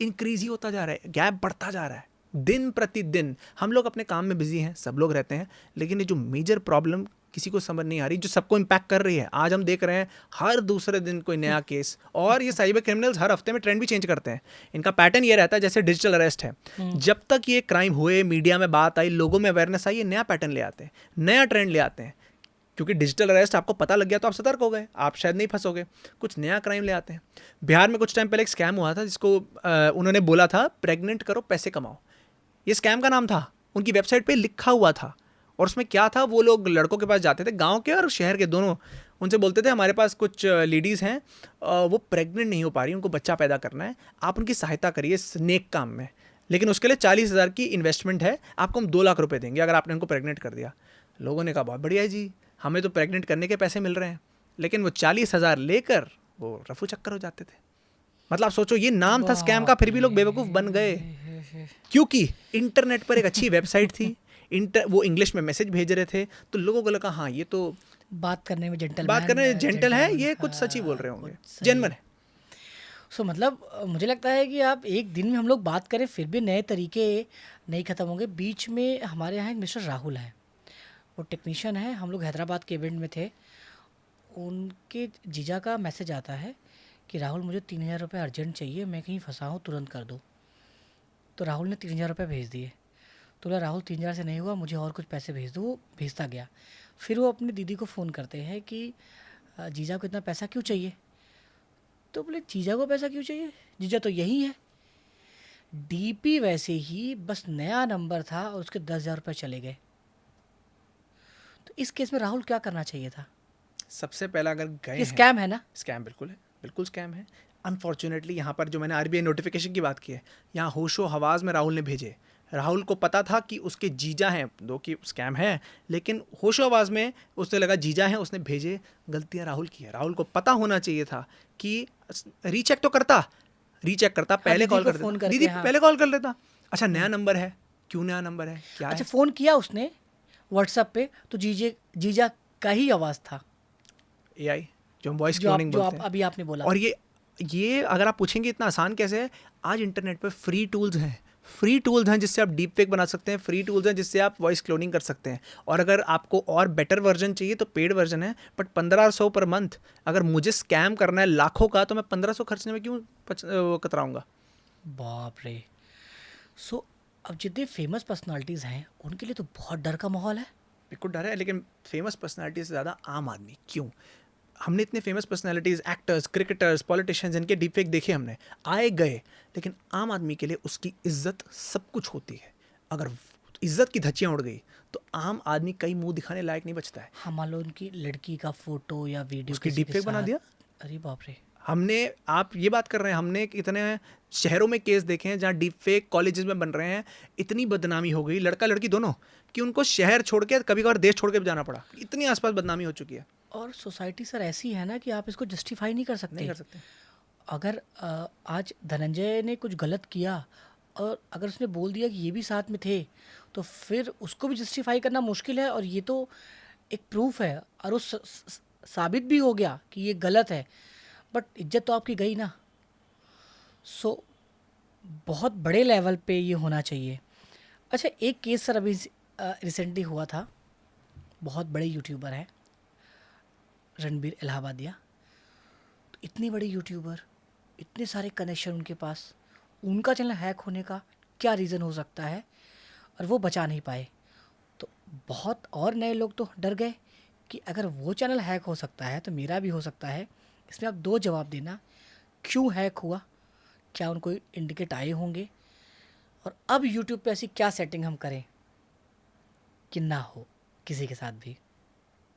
इंक्रीज ही होता जा रहा है, गैप बढ़ता जा रहा है दिन प्रतिदिन। हम लोग अपने काम में बिजी हैं, सब लोग रहते हैं, लेकिन ये जो मेजर प्रॉब्लम किसी को समझ नहीं आ रही, जो सबको इम्पैक्ट कर रही है, आज हम देख रहे हैं हर दूसरे दिन कोई नया केस। और ये साइबर क्रिमिनल्स हर हफ्ते में ट्रेंड भी चेंज करते हैं। इनका पैटर्न ये रहता है जैसे डिजिटल अरेस्ट है, जब तक ये क्राइम हुए, मीडिया में बात आई, लोगों में अवेयरनेस आई, ये नया पैटर्न ले आते हैं, नया ट्रेंड ले आते हैं। क्योंकि डिजिटल अरेस्ट आपको पता लग गया तो आप सतर्क हो गए, आप शायद नहीं फंसोगे, कुछ नया क्राइम ले आते हैं। बिहार में कुछ टाइम पहले एक स्कैम हुआ था जिसको उन्होंने बोला था प्रेग्नेंट करो पैसे कमाओ। ये स्कैम का नाम था, उनकी वेबसाइट पे लिखा हुआ था। और उसमें क्या था, वो लोग लड़कों के पास जाते थे, गांव के और शहर के दोनों, उनसे बोलते थे हमारे पास कुछ लेडीज़ हैं, वो प्रेग्नेंट नहीं हो पा रही, उनको बच्चा पैदा करना है, आप उनकी सहायता करिए इस नेक काम में, लेकिन उसके लिए 40,000 की इन्वेस्टमेंट है, आपको हम 2 लाख रुपए देंगे अगर आपने उनको प्रेग्नेंट कर दिया। लोगों ने कहा बहुत बढ़िया है जी, हमें तो प्रेग्नेंट करने के पैसे मिल रहे हैं। लेकिन वो 40,000 लेकर वो रफू चक्कर हो जाते थे। मतलब आप सोचो, ये नाम था स्कैम का, फिर भी लोग बेवकूफ़ बन गए, क्योंकि इंटरनेट पर एक अच्छी वेबसाइट थी, वो इंग्लिश में मैसेज भेज रहे थे, तो लोगों को लगा हाँ ये तो बात करने में बात करने में जेंटल है, ये कुछ सच ही बोल रहे होंगे, जेन्युइन है। सो मतलब मुझे लगता है कि आप एक दिन में हम लोग बात करें फिर भी नए तरीके नहीं ख़त्म होंगे। बीच में हमारे यहाँ एक मिस्टर राहुल हैं, वो टेक्नीशियन है, हम लोग हैदराबाद के इवेंट में थे, उनके जीजा का मैसेज आता है कि राहुल मुझे 3,000 रुपये अर्जेंट चाहिए, मैं कहीं फंसा हूँ, तुरंत कर दो। तो राहुल ने 3,000 रुपये भेज दिए। तो बोला राहुल 3,000 से नहीं हुआ, मुझे और कुछ पैसे भेज दो। वो भेजता गया। फिर वो अपनी दीदी को फ़ोन करते हैं कि जीजा को इतना पैसा क्यों चाहिए? तो बोले जीजा को पैसा क्यों चाहिए, जीजा तो यही है। डीपी वैसे ही, बस नया नंबर था और उसके 10,000 रुपये चले गए। तो इस केस में राहुल क्या करना चाहिए था? सबसे पहला अगर गए ये स्कैम है ना? स्कैम बिल्कुल है, बिल्कुल स्कैम है। अनफॉर्चुनेटली यहाँ पर जो मैंने आरबीआई नोटिफिकेशन की बात की है, यहाँ होशो हवास में राहुल ने भेजे। राहुल को पता था कि उसके जीजा हैं, दो कि स्कैम है, लेकिन होशो हवास में उसने लगा जीजा हैं, उसने भेजे। गलतियाँ राहुल की है। राहुल को पता होना चाहिए था कि रीचेक तो करता, पहले कॉल कर देता, दीदी पहले कॉल कर लेता। अच्छा नया नंबर है, क्यों नया नंबर है, क्या अच्छा है? फ़ोन किया उसने व्हाट्सएप पे, तो जीजा का ही आवाज़ था, एआई जो हम वॉइस जो आप क्लोनिंग जो बोलते आप हैं। अभी आपने बोला। और ये अगर आप पूछेंगे इतना आसान कैसे है, आज इंटरनेट पे फ्री टूल्स हैं जिससे आप डीप फेक बना सकते हैं, फ्री टूल्स हैं जिससे आप वॉइस क्लोनिंग कर सकते हैं। और अगर आपको और बेटर वर्जन चाहिए तो पेड वर्जन है, बट 1500 पर मंथ। अगर मुझे स्कैम करना है लाखों का, तो मैं 1500 खर्चने में क्यों कतराऊंगा? बाप रे। सो अब जितने फेमस पर्सनालिटीज़ हैं उनके लिए तो बहुत डर का माहौल है। बिल्कुल डर है, लेकिन फेमस पर्सनालिटी से ज़्यादा आम आदमी क्यों? हमने इतने famous personalities, actors, cricketers, politicians, इनके डीप फेक देखे हमने, आए गए, लेकिन आम आदमी के लिए उसकी इज्जत सब कुछ होती है। अगर इज्जत की धज्जियाँ उड़ गई तो आम आदमी कई मुंह दिखाने लायक नहीं बचता है। हम मान लो उनकी लड़की का फोटो या वीडियो उसकी किसी डीप के फेक बना साथ- दिया। अरे बाप रे। हमने, आप ये बात कर रहे हैं, हमने इतने शहरों में केस देखे हैं जहाँ डीप फेक कॉलेजेस में बन रहे हैं, इतनी बदनामी हो गई लड़का लड़की दोनों कि उनको शहर छोड़ के, कभी कभार देश छोड़ के भी जाना पड़ा, इतनी आसपास बदनामी हो चुकी है। और सोसाइटी सर ऐसी है ना कि आप इसको जस्टिफाई नहीं कर सकते। नहीं कर सकते। अगर आज धनंजय ने कुछ गलत किया और अगर उसने बोल दिया कि ये भी साथ में थे, तो फिर उसको भी जस्टिफाई करना मुश्किल है। और ये तो एक प्रूफ है और वो साबित भी हो गया कि ये गलत है, बट इज्जत तो आपकी गई ना। सो बहुत बड़े लेवल पे ये होना चाहिए। अच्छा एक केस सर अभी रिसेंटली हुआ था, बहुत बड़े यूट्यूबर हैं, रणबीर इलाहाबादिया। तो इतनी बड़ी यूट्यूबर, इतने सारे कनेक्शन उनके पास, उनका चैनल हैक होने का क्या रीज़न हो सकता है और वो बचा नहीं पाए। तो बहुत और नए लोग तो डर गए कि अगर वो चैनल हैक हो सकता है तो मेरा भी हो सकता है। इसमें आप 2 जवाब देना, क्यों हैक हुआ, क्या उनको इंडिकेट आए होंगे, और अब यूट्यूब पे ऐसी क्या सेटिंग हम करें कि ना हो किसी के साथ भी।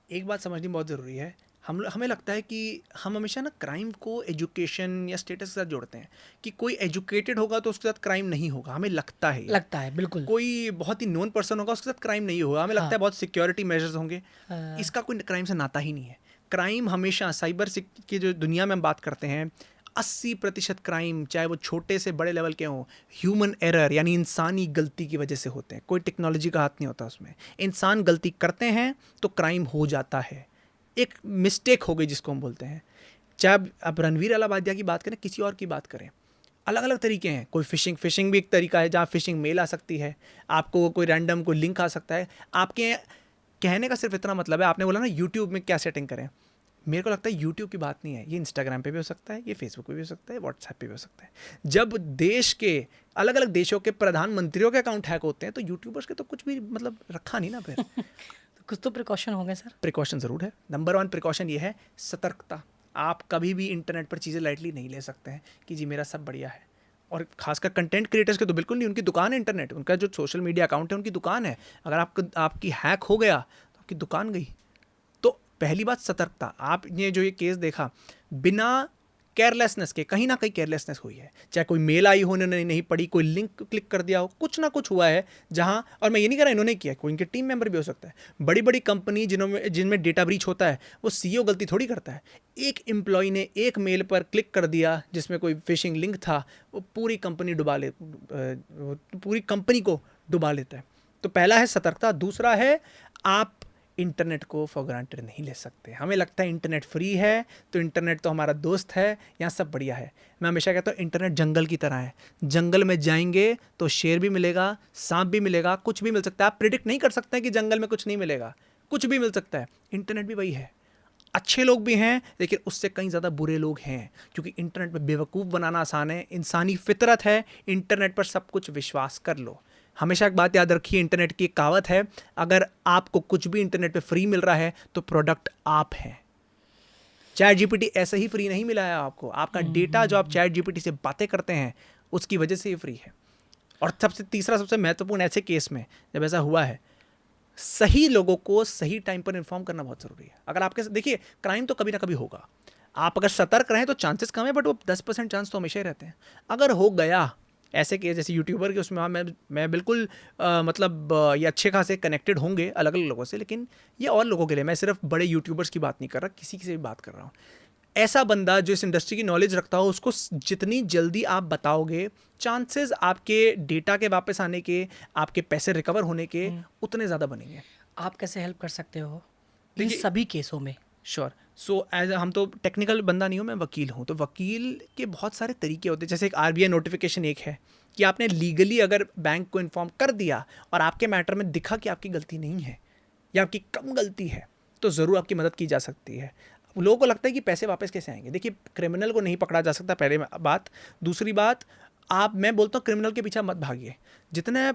एक बात समझनी बहुत ज़रूरी है। हमें लगता है कि हम हमेशा ना क्राइम को एजुकेशन या स्टेटस के साथ जोड़ते हैं कि कोई एजुकेटेड होगा तो उसके साथ क्राइम नहीं होगा, हमें लगता है ये। लगता है बिल्कुल। कोई बहुत ही नोन पर्सन होगा उसके साथ क्राइम नहीं होगा, हमें लगता हाँ। है बहुत सिक्योरिटी मेजर्स होंगे। हाँ। इसका कोई क्राइम से नाता ही नहीं है। क्राइम हमेशा साइबर की जो दुनिया में हम बात करते हैं, 80% क्राइम चाहे वो छोटे से बड़े लेवल के हों, ह्यूमन एरर यानी इंसानी गलती की वजह से होते हैं। कोई टेक्नोलॉजी का हाथ नहीं होता उसमें। इंसान गलती करते हैं तो क्राइम हो जाता है, एक मिस्टेक हो गई जिसको हम बोलते हैं। चाहे अब रणवीर अलाहाबादिया की बात करें, किसी और की बात करें, अलग अलग तरीके हैं। कोई फिशिंग भी एक तरीका है जहाँ फिशिंग मेल आ सकती है, आपको कोई रैंडम कोई लिंक आ सकता है। आपके कहने का सिर्फ इतना मतलब है, आपने बोला ना यूट्यूब में क्या सेटिंग करें, मेरे को लगता है यूट्यूब की बात नहीं है, ये इंस्टाग्राम पे भी हो सकता है, ये फेसबुक पे भी हो सकता है, व्हाट्सएप पे भी हो सकता है। जब देश के अलग अलग देशों के प्रधानमंत्रियों के अकाउंट हैक होते हैं तो यूट्यूबर्स के तो कुछ भी मतलब रखा नहीं ना फिर। कुछ तो प्रिकॉशन होंगे सर। प्रिकॉशन ज़रूर है। नंबर 1 प्रिकॉशन ये है सतर्कता। आप कभी भी इंटरनेट पर चीज़ें लाइटली नहीं ले सकते हैं कि जी मेरा सब बढ़िया है। और खासकर कंटेंट क्रिएटर्स के तो बिल्कुल नहीं, उनकी दुकान है इंटरनेट, उनका जो सोशल मीडिया अकाउंट है उनकी दुकान है। अगर आपकी हैक हो गया तो आपकी दुकान गई। तो पहली बात सतर्कता। आपने जो ये केस देखा, बिना केयरलेसनेस के, कहीं ना कहीं केयरलेसनेस हुई है। चाहे कोई मेल आई हो, उन्होंने नहीं पढ़ी, कोई लिंक क्लिक कर दिया हो, कुछ ना कुछ हुआ है जहां, और मैं ये नहीं कह रहा इन्होंने किया, कोई इनके टीम मेंबर भी हो सकता है। बड़ी बड़ी कंपनी जिनमें डेटा ब्रीच होता है, वो सीईओ गलती थोड़ी करता है। एक एम्प्लॉय ने एक मेल पर क्लिक कर दिया जिसमें कोई फिशिंग लिंक था, वो पूरी कंपनी को डुबा लेता है। तो पहला है सतर्कता। दूसरा है, आप इंटरनेट को फॉर ग्रांटेड नहीं ले सकते। हमें लगता है इंटरनेट फ्री है तो इंटरनेट तो हमारा दोस्त है, यहाँ सब बढ़िया है। मैं हमेशा कहता हूँ इंटरनेट जंगल की तरह है। जंगल में जाएंगे तो शेर भी मिलेगा, सांप भी मिलेगा, कुछ भी मिल सकता है। आप प्रिडिक्ट नहीं कर सकते कि जंगल में कुछ नहीं मिलेगा, कुछ भी मिल सकता है। इंटरनेट भी वही है। अच्छे लोग भी हैं लेकिन उससे कहीं ज़्यादा बुरे लोग हैं, क्योंकि इंटरनेट पर बेवकूफ़ बनाना आसान है। इंसानी फितरत है, इंटरनेट पर सब कुछ विश्वास कर लो। हमेशा एक बात याद रखिए, इंटरनेट की एक कहावत है, अगर आपको कुछ भी इंटरनेट पे फ्री मिल रहा है तो प्रोडक्ट आप हैं। चैट जीपीटी ऐसे ही फ्री नहीं मिला है आपको। आपका डेटा जो आप चैट जीपीटी से बातें करते हैं उसकी वजह से ये फ्री है। और तीसरा सबसे महत्वपूर्ण, ऐसे केस में जब ऐसा हुआ है, सही लोगों को सही टाइम पर इन्फॉर्म करना बहुत ज़रूरी है। अगर आपके, देखिए क्राइम तो कभी ना कभी होगा, आप अगर सतर्क रहें तो चांसेस कम है, बट वो 10% चांस तो हमेशा ही रहते हैं। अगर हो गया ऐसे केस जैसे यूट्यूबर के, उसमें मैं बिल्कुल ये अच्छे खासे कनेक्टेड होंगे अलग अलग लोगों से, लेकिन ये और लोगों के लिए, मैं सिर्फ बड़े यूट्यूबर्स की बात नहीं कर रहा, किसी से भी बात कर रहा हूँ। ऐसा बंदा जो इस इंडस्ट्री की नॉलेज रखता हो, उसको जितनी जल्दी आप बताओगे, चांसेस आपके डेटा के वापस आने के, आपके पैसे रिकवर होने के उतने ज़्यादा बनेंगे। आप कैसे हेल्प कर सकते हो इन सभी केसों में? श्योर। सो एज हम तो टेक्निकल बंदा नहीं हूँ, मैं वकील हूँ। तो वकील के बहुत सारे तरीके होते हैं। जैसे एक आरबीआई नोटिफिकेशन एक है कि आपने लीगली अगर बैंक को इन्फॉर्म कर दिया और आपके मैटर में दिखा कि आपकी गलती नहीं है या आपकी कम गलती है, तो ज़रूर आपकी मदद की जा सकती है। लोगों को लगता है कि पैसे वापस कैसे आएंगे। देखिए, क्रिमिनल को नहीं पकड़ा जा सकता, पहले बात। दूसरी बात, मैं बोलता हूँ क्रिमिनल के पीछे मत भागिए। जितने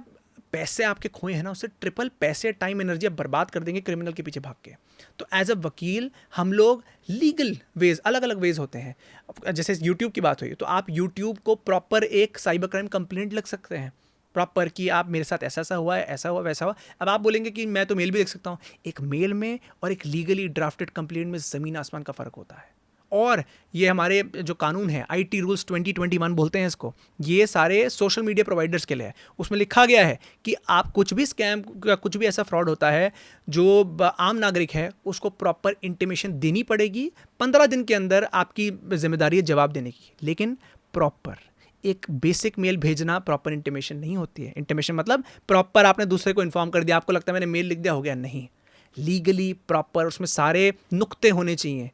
पैसे आपके खोए हैं ना, उससे ट्रिपल पैसे, टाइम, एनर्जी आप बर्बाद कर देंगे क्रिमिनल के पीछे भाग के। तो एज अ वकील हम लोग लीगल वेज, अलग अलग वेज होते हैं। जैसे यूट्यूब की बात हुई तो आप यूट्यूब को प्रॉपर एक साइबर क्राइम कंप्लेंट लिख सकते हैं, प्रॉपर कि आप मेरे साथ ऐसा हुआ है, ऐसा हुआ, वैसा हुआ। अब आप बोलेंगे कि मैं तो मेल भी लिख सकता हूँ। एक मेल में और एक लीगली ड्राफ्टेड कंप्लेंट में ज़मीन आसमान का फ़र्क होता है। और ये हमारे जो कानून है, IT रूल्स 2021 बोलते हैं इसको, ये सारे सोशल मीडिया प्रोवाइडर्स के लिए है। उसमें लिखा गया है कि आप कुछ भी स्कैम, कुछ भी ऐसा फ्रॉड होता है जो आम नागरिक है, उसको प्रॉपर इंटीमेशन देनी पड़ेगी। 15 दिन के अंदर आपकी जिम्मेदारी है जवाब देने की। लेकिन प्रॉपर एक बेसिक मेल भेजना प्रॉपर इंटीमेशन नहीं होती है। इंटीमेशन मतलब प्रॉपर आपने दूसरे को इन्फॉर्म कर दिया, आपको लगता है मैंने मेल लिख दिया, हो गया, नहीं। लीगली प्रॉपर उसमें सारे नुक्ते होने चाहिए,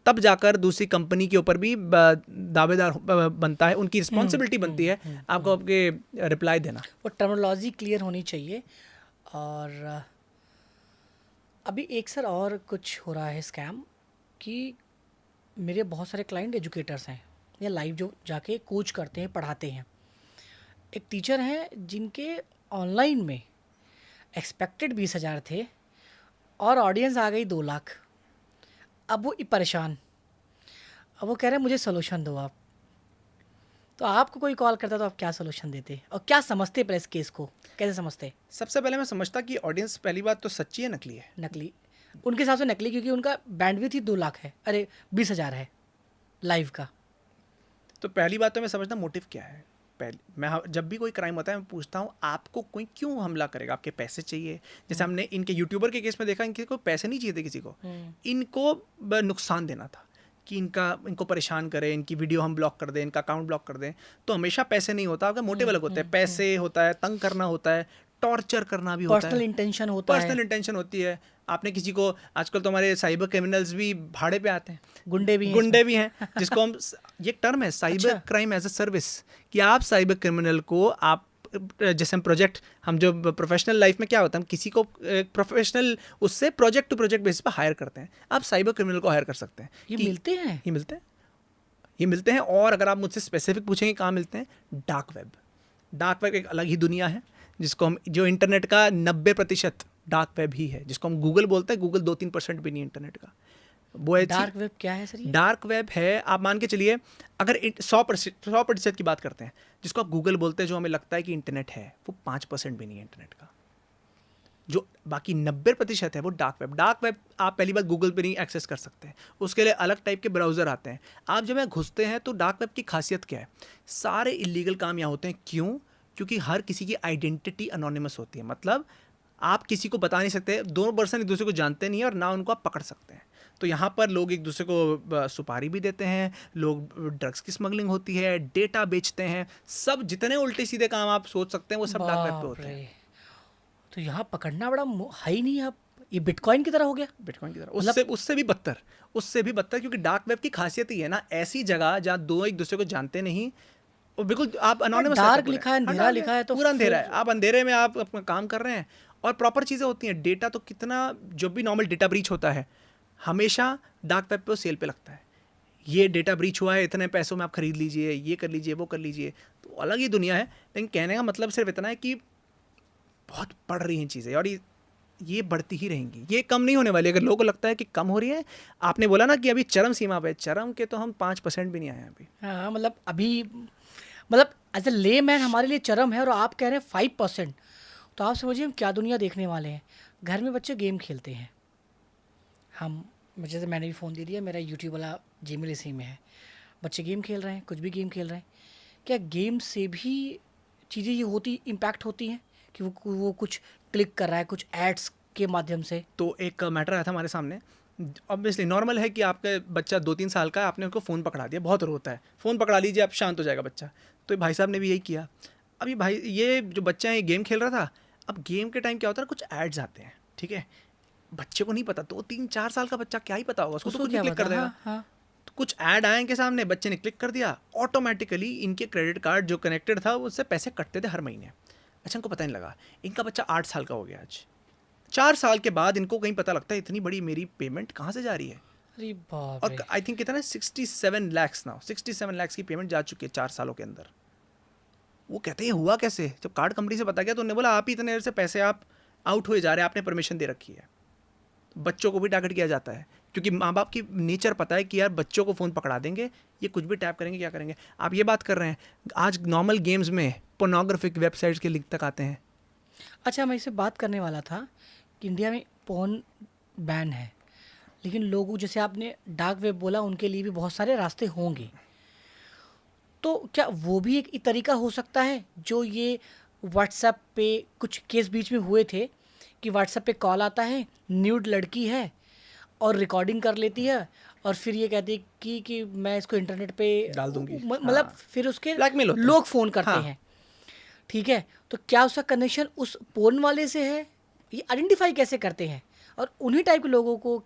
तब जाकर दूसरी कंपनी के ऊपर भी दावेदार बनता है, उनकी रिस्पॉन्सिबिलिटी बनती है आपको आपके रिप्लाई देना। वो टर्मिनोलॉजी क्लियर होनी चाहिए। और अभी एक सर और कुछ हो रहा है स्कैम, कि मेरे बहुत सारे क्लाइंट एजुकेटर्स हैं या लाइव जो जाके कोच करते हैं, पढ़ाते हैं। एक टीचर हैं जिनके ऑनलाइन में एक्सपेक्टेड 20,000 थे, और ऑडियंस आ गई 2 लाख। अब वो परेशान, अब वो कह रहे हैं मुझे सोल्यूशन दो आप। तो आपको कोई कॉल करता तो आप क्या सोल्यूशन देते और क्या समझते पहले इस केस को, कैसे समझते? सबसे पहले मैं समझता कि ऑडियंस पहली बात तो सच्ची है नकली है। नकली, उनके हिसाब से नकली, क्योंकि उनका बैंडविड्थ ही 2 लाख है, अरे 20,000 है लाइव का। तो पहली बात तो मैं समझता मोटिव क्या है। पहले मैं जब भी कोई क्राइम होता है मैं पूछता हूँ आपको कोई क्यों हमला करेगा, आपके पैसे चाहिए? जैसे हमने इनके यूट्यूबर के केस में देखा, इनके कोई पैसे नहीं चाहिए थे किसी को, इनको नुकसान देना था कि इनको परेशान करें, इनकी वीडियो हम ब्लॉक कर दें, इनका अकाउंट ब्लॉक कर दें। तो हमेशा पैसे नहीं होता, आपका मोटिव अलग होता है। पैसे होता है, तंग करना होता है, टॉर्चर करना भी होता है, पर्सनल इंटेंशन होता है, पर्सनल इंटेंशन होती है। आपने किसी को, आजकल तो हमारे साइबर क्रिमिनल्स भी भाड़े पे आते हैं, गुंडे भी हैं जिसको हम, ये एक टर्म है साइबर अच्छा। क्राइम एज अ सर्विस, कि आप साइबर क्रिमिनल को आप, जैसे हम प्रोजेक्ट, हम जो प्रोफेशनल लाइफ में क्या होता है, हम किसी को प्रोफेशनल उससे प्रोजेक्ट टू प्रोजेक्ट बेसिस पर हायर करते हैं, आप साइबर क्रिमिनल को हायर कर सकते हैं। ये कि- मिलते हैं, ये मिलते हैं। और अगर आप मुझसे स्पेसिफिक पूछेंगे कहाँ मिलते हैं, डार्क वेब। डार्क वेब एक अलग ही दुनिया है, जिसको हम, जो इंटरनेट का 90% डार्क वेब ही है, जिसको हम गूगल बोलते हैं। गूगल 2-3% भी नहीं इंटरनेट का, वो है। डार्क वेब क्या है सर? ये डार्क वेब है, आप मान के चलिए, अगर 100% की बात करते हैं, जिसको आप गूगल बोलते हैं, जो हमें लगता है कि इंटरनेट है, वो 5% भी नहीं है इंटरनेट का। जो बाकी 90% है वो डार्क वेब। डार्क वेब आप पहली बार गूगल पे नहीं एक्सेस कर सकते, उसके लिए अलग टाइप के ब्राउज़र आते हैं। आप जब यहाँ घुसते हैं तो डार्क वेब की खासियत क्या है, सारे इलीगल काम यहाँ होते हैं। क्यों? क्योंकि हर किसी की आइडेंटिटी अनोनिमस होती है। मतलब आप किसी को बता नहीं सकते, दोनों पर्सन एक दूसरे को जानते नहीं है और ना उनको आप पकड़ सकते हैं। तो यहाँ पर लोग एक दूसरे को सुपारी भी देते हैं, लोग ड्रग्स की स्मगलिंग होती है, डेटा बेचते हैं, सब जितने उल्टे सीधे काम आप सोच सकते हैं वो सब डार्क वेब पे बाप होते हैं। रे, तो यहाँ पकड़ना बड़ा हाई नहीं है, अब ये बिटकॉइन की तरह हो गया। बिटकॉइन की तरह, उससे भी बदतर, क्योंकि डार्क वेब की खासियत ही है ना, ऐसी जगह जहाँ दो एक दूसरे को जानते नहीं, और बिल्कुल आप अनोनिमस, डार्क लिखा है, अंधेरा लिखा है, तो पूरा अंधेरा है, फिर- आप अंधेरे में आप अपना काम कर रहे हैं और प्रॉपर चीज़ें होती हैं। डेटा तो कितना, जो भी नॉर्मल डेटा ब्रीच होता है हमेशा डार्क वेब पे सेल पे लगता है। ये डेटा ब्रीच हुआ है, इतने पैसों में आप खरीद लीजिए, ये कर लीजिए, वो कर लीजिए। तो अलग ही दुनिया है। लेकिन कहने का मतलब सिर्फ इतना है कि बहुत बढ़ रही हैं चीज़ें, और ये बढ़ती ही रहेंगी, ये कम नहीं होने वाली। अगर लोगों को लगता है कि कम हो रही है, आपने बोला ना कि अभी चरम सीमा पे, चरम के तो हम 5% भी नहीं आए हैं अभी। हाँ, मतलब अभी, मतलब एज ए ले मैन हमारे लिए चरम है, और आप कह रहे हैं 5%। तो आप समझिए हम क्या दुनिया देखने वाले हैं। घर में बच्चे गेम खेलते हैं, हम, जैसे मैंने भी फ़ोन दे दिया, मेरा यूट्यूब वाला जीमेल इसी में है, बच्चे गेम खेल रहे हैं, कुछ भी गेम खेल रहे हैं। क्या गेम से भी चीज़ें ये होती, इम्पैक्ट होती हैं कि वो कुछ क्लिक कर रहा है, कुछ एड्स के माध्यम से? तो एक मैटर आया था हमारे सामने। ऑब्वियसली नॉर्मल है कि आपका बच्चा 2-3 साल का है, आपने उनको फ़ोन पकड़ा दिया, बहुत रोता है, फ़ोन पकड़ा लीजिए, आप शांत हो जाएगा बच्चा। तो भाई साहब ने भी यही किया। अभी भाई, ये जो बच्चा है ये गेम खेल रहा था। अब गेम के टाइम क्या होता है, कुछ एड्स आते हैं, ठीक है, बच्चे को नहीं पता, 2-3-4 साल का बच्चा क्या ही पता होगा, उसको तो कुछ भी क्लिक कर देगा। हाँ, तो कुछ ऐड आए इनके सामने, बच्चे ने क्लिक कर दिया, ऑटोमेटिकली इनके क्रेडिट कार्ड जो कनेक्टेड था उससे पैसे कटते थे हर महीने। अच्छा, इनको पता नहीं लगा। इनका बच्चा 8 साल का हो गया आज, 4 साल के बाद इनको कहीं पता लगता है इतनी बड़ी मेरी पेमेंट कहाँ से जा रही है। अरे बाप और रे। आई थिंक कितना 67 lakhs नाउ, 67 lakhs की पेमेंट जा चुकी है 4 सालों के अंदर। वो कहते हैं हुआ कैसे? जब कार्ड कंपनी से पता गया तो उन्होंने बोला आप ही इतने देर से पैसे आप आउट हुए जा रहे हैं, आपने परमिशन दे रखी है। बच्चों को भी टारगेट किया जाता है, क्योंकि माँ बाप की नेचर पता है कि यार बच्चों को फ़ोन पकड़ा देंगे, ये कुछ भी टैप करेंगे, क्या करेंगे। आप ये बात कर रहे हैं, आज नॉर्मल गेम्स में पोर्नोग्राफिक वेबसाइट्स के लिंक तक आते हैं। अच्छा, मैं इससे बात करने वाला था कि इंडिया में पोर्न बैन है, लेकिन लोगों, जैसे आपने डार्क वेब बोला, उनके लिए भी बहुत सारे रास्ते होंगे। तो क्या वो भी एक तरीका हो सकता है, जो ये व्हाट्सएप पे कुछ केस बीच में हुए थे कि व्हाट्सएप पे कॉल आता है, न्यूड लड़की है और रिकॉर्डिंग कर लेती है, और फिर ये कहती है कि मैं इसको इंटरनेट पे डाल दूंगी। मतलब हाँ। फिर उसके Blackmail होते हैं। लोग फ़ोन करते हाँ। हैं, ठीक है। तो क्या उसका कनेक्शन उस पोर्न वाले से है? ये आइडेंटिफाई कैसे करते हैं? और उन्हीं टाइप के लोगों को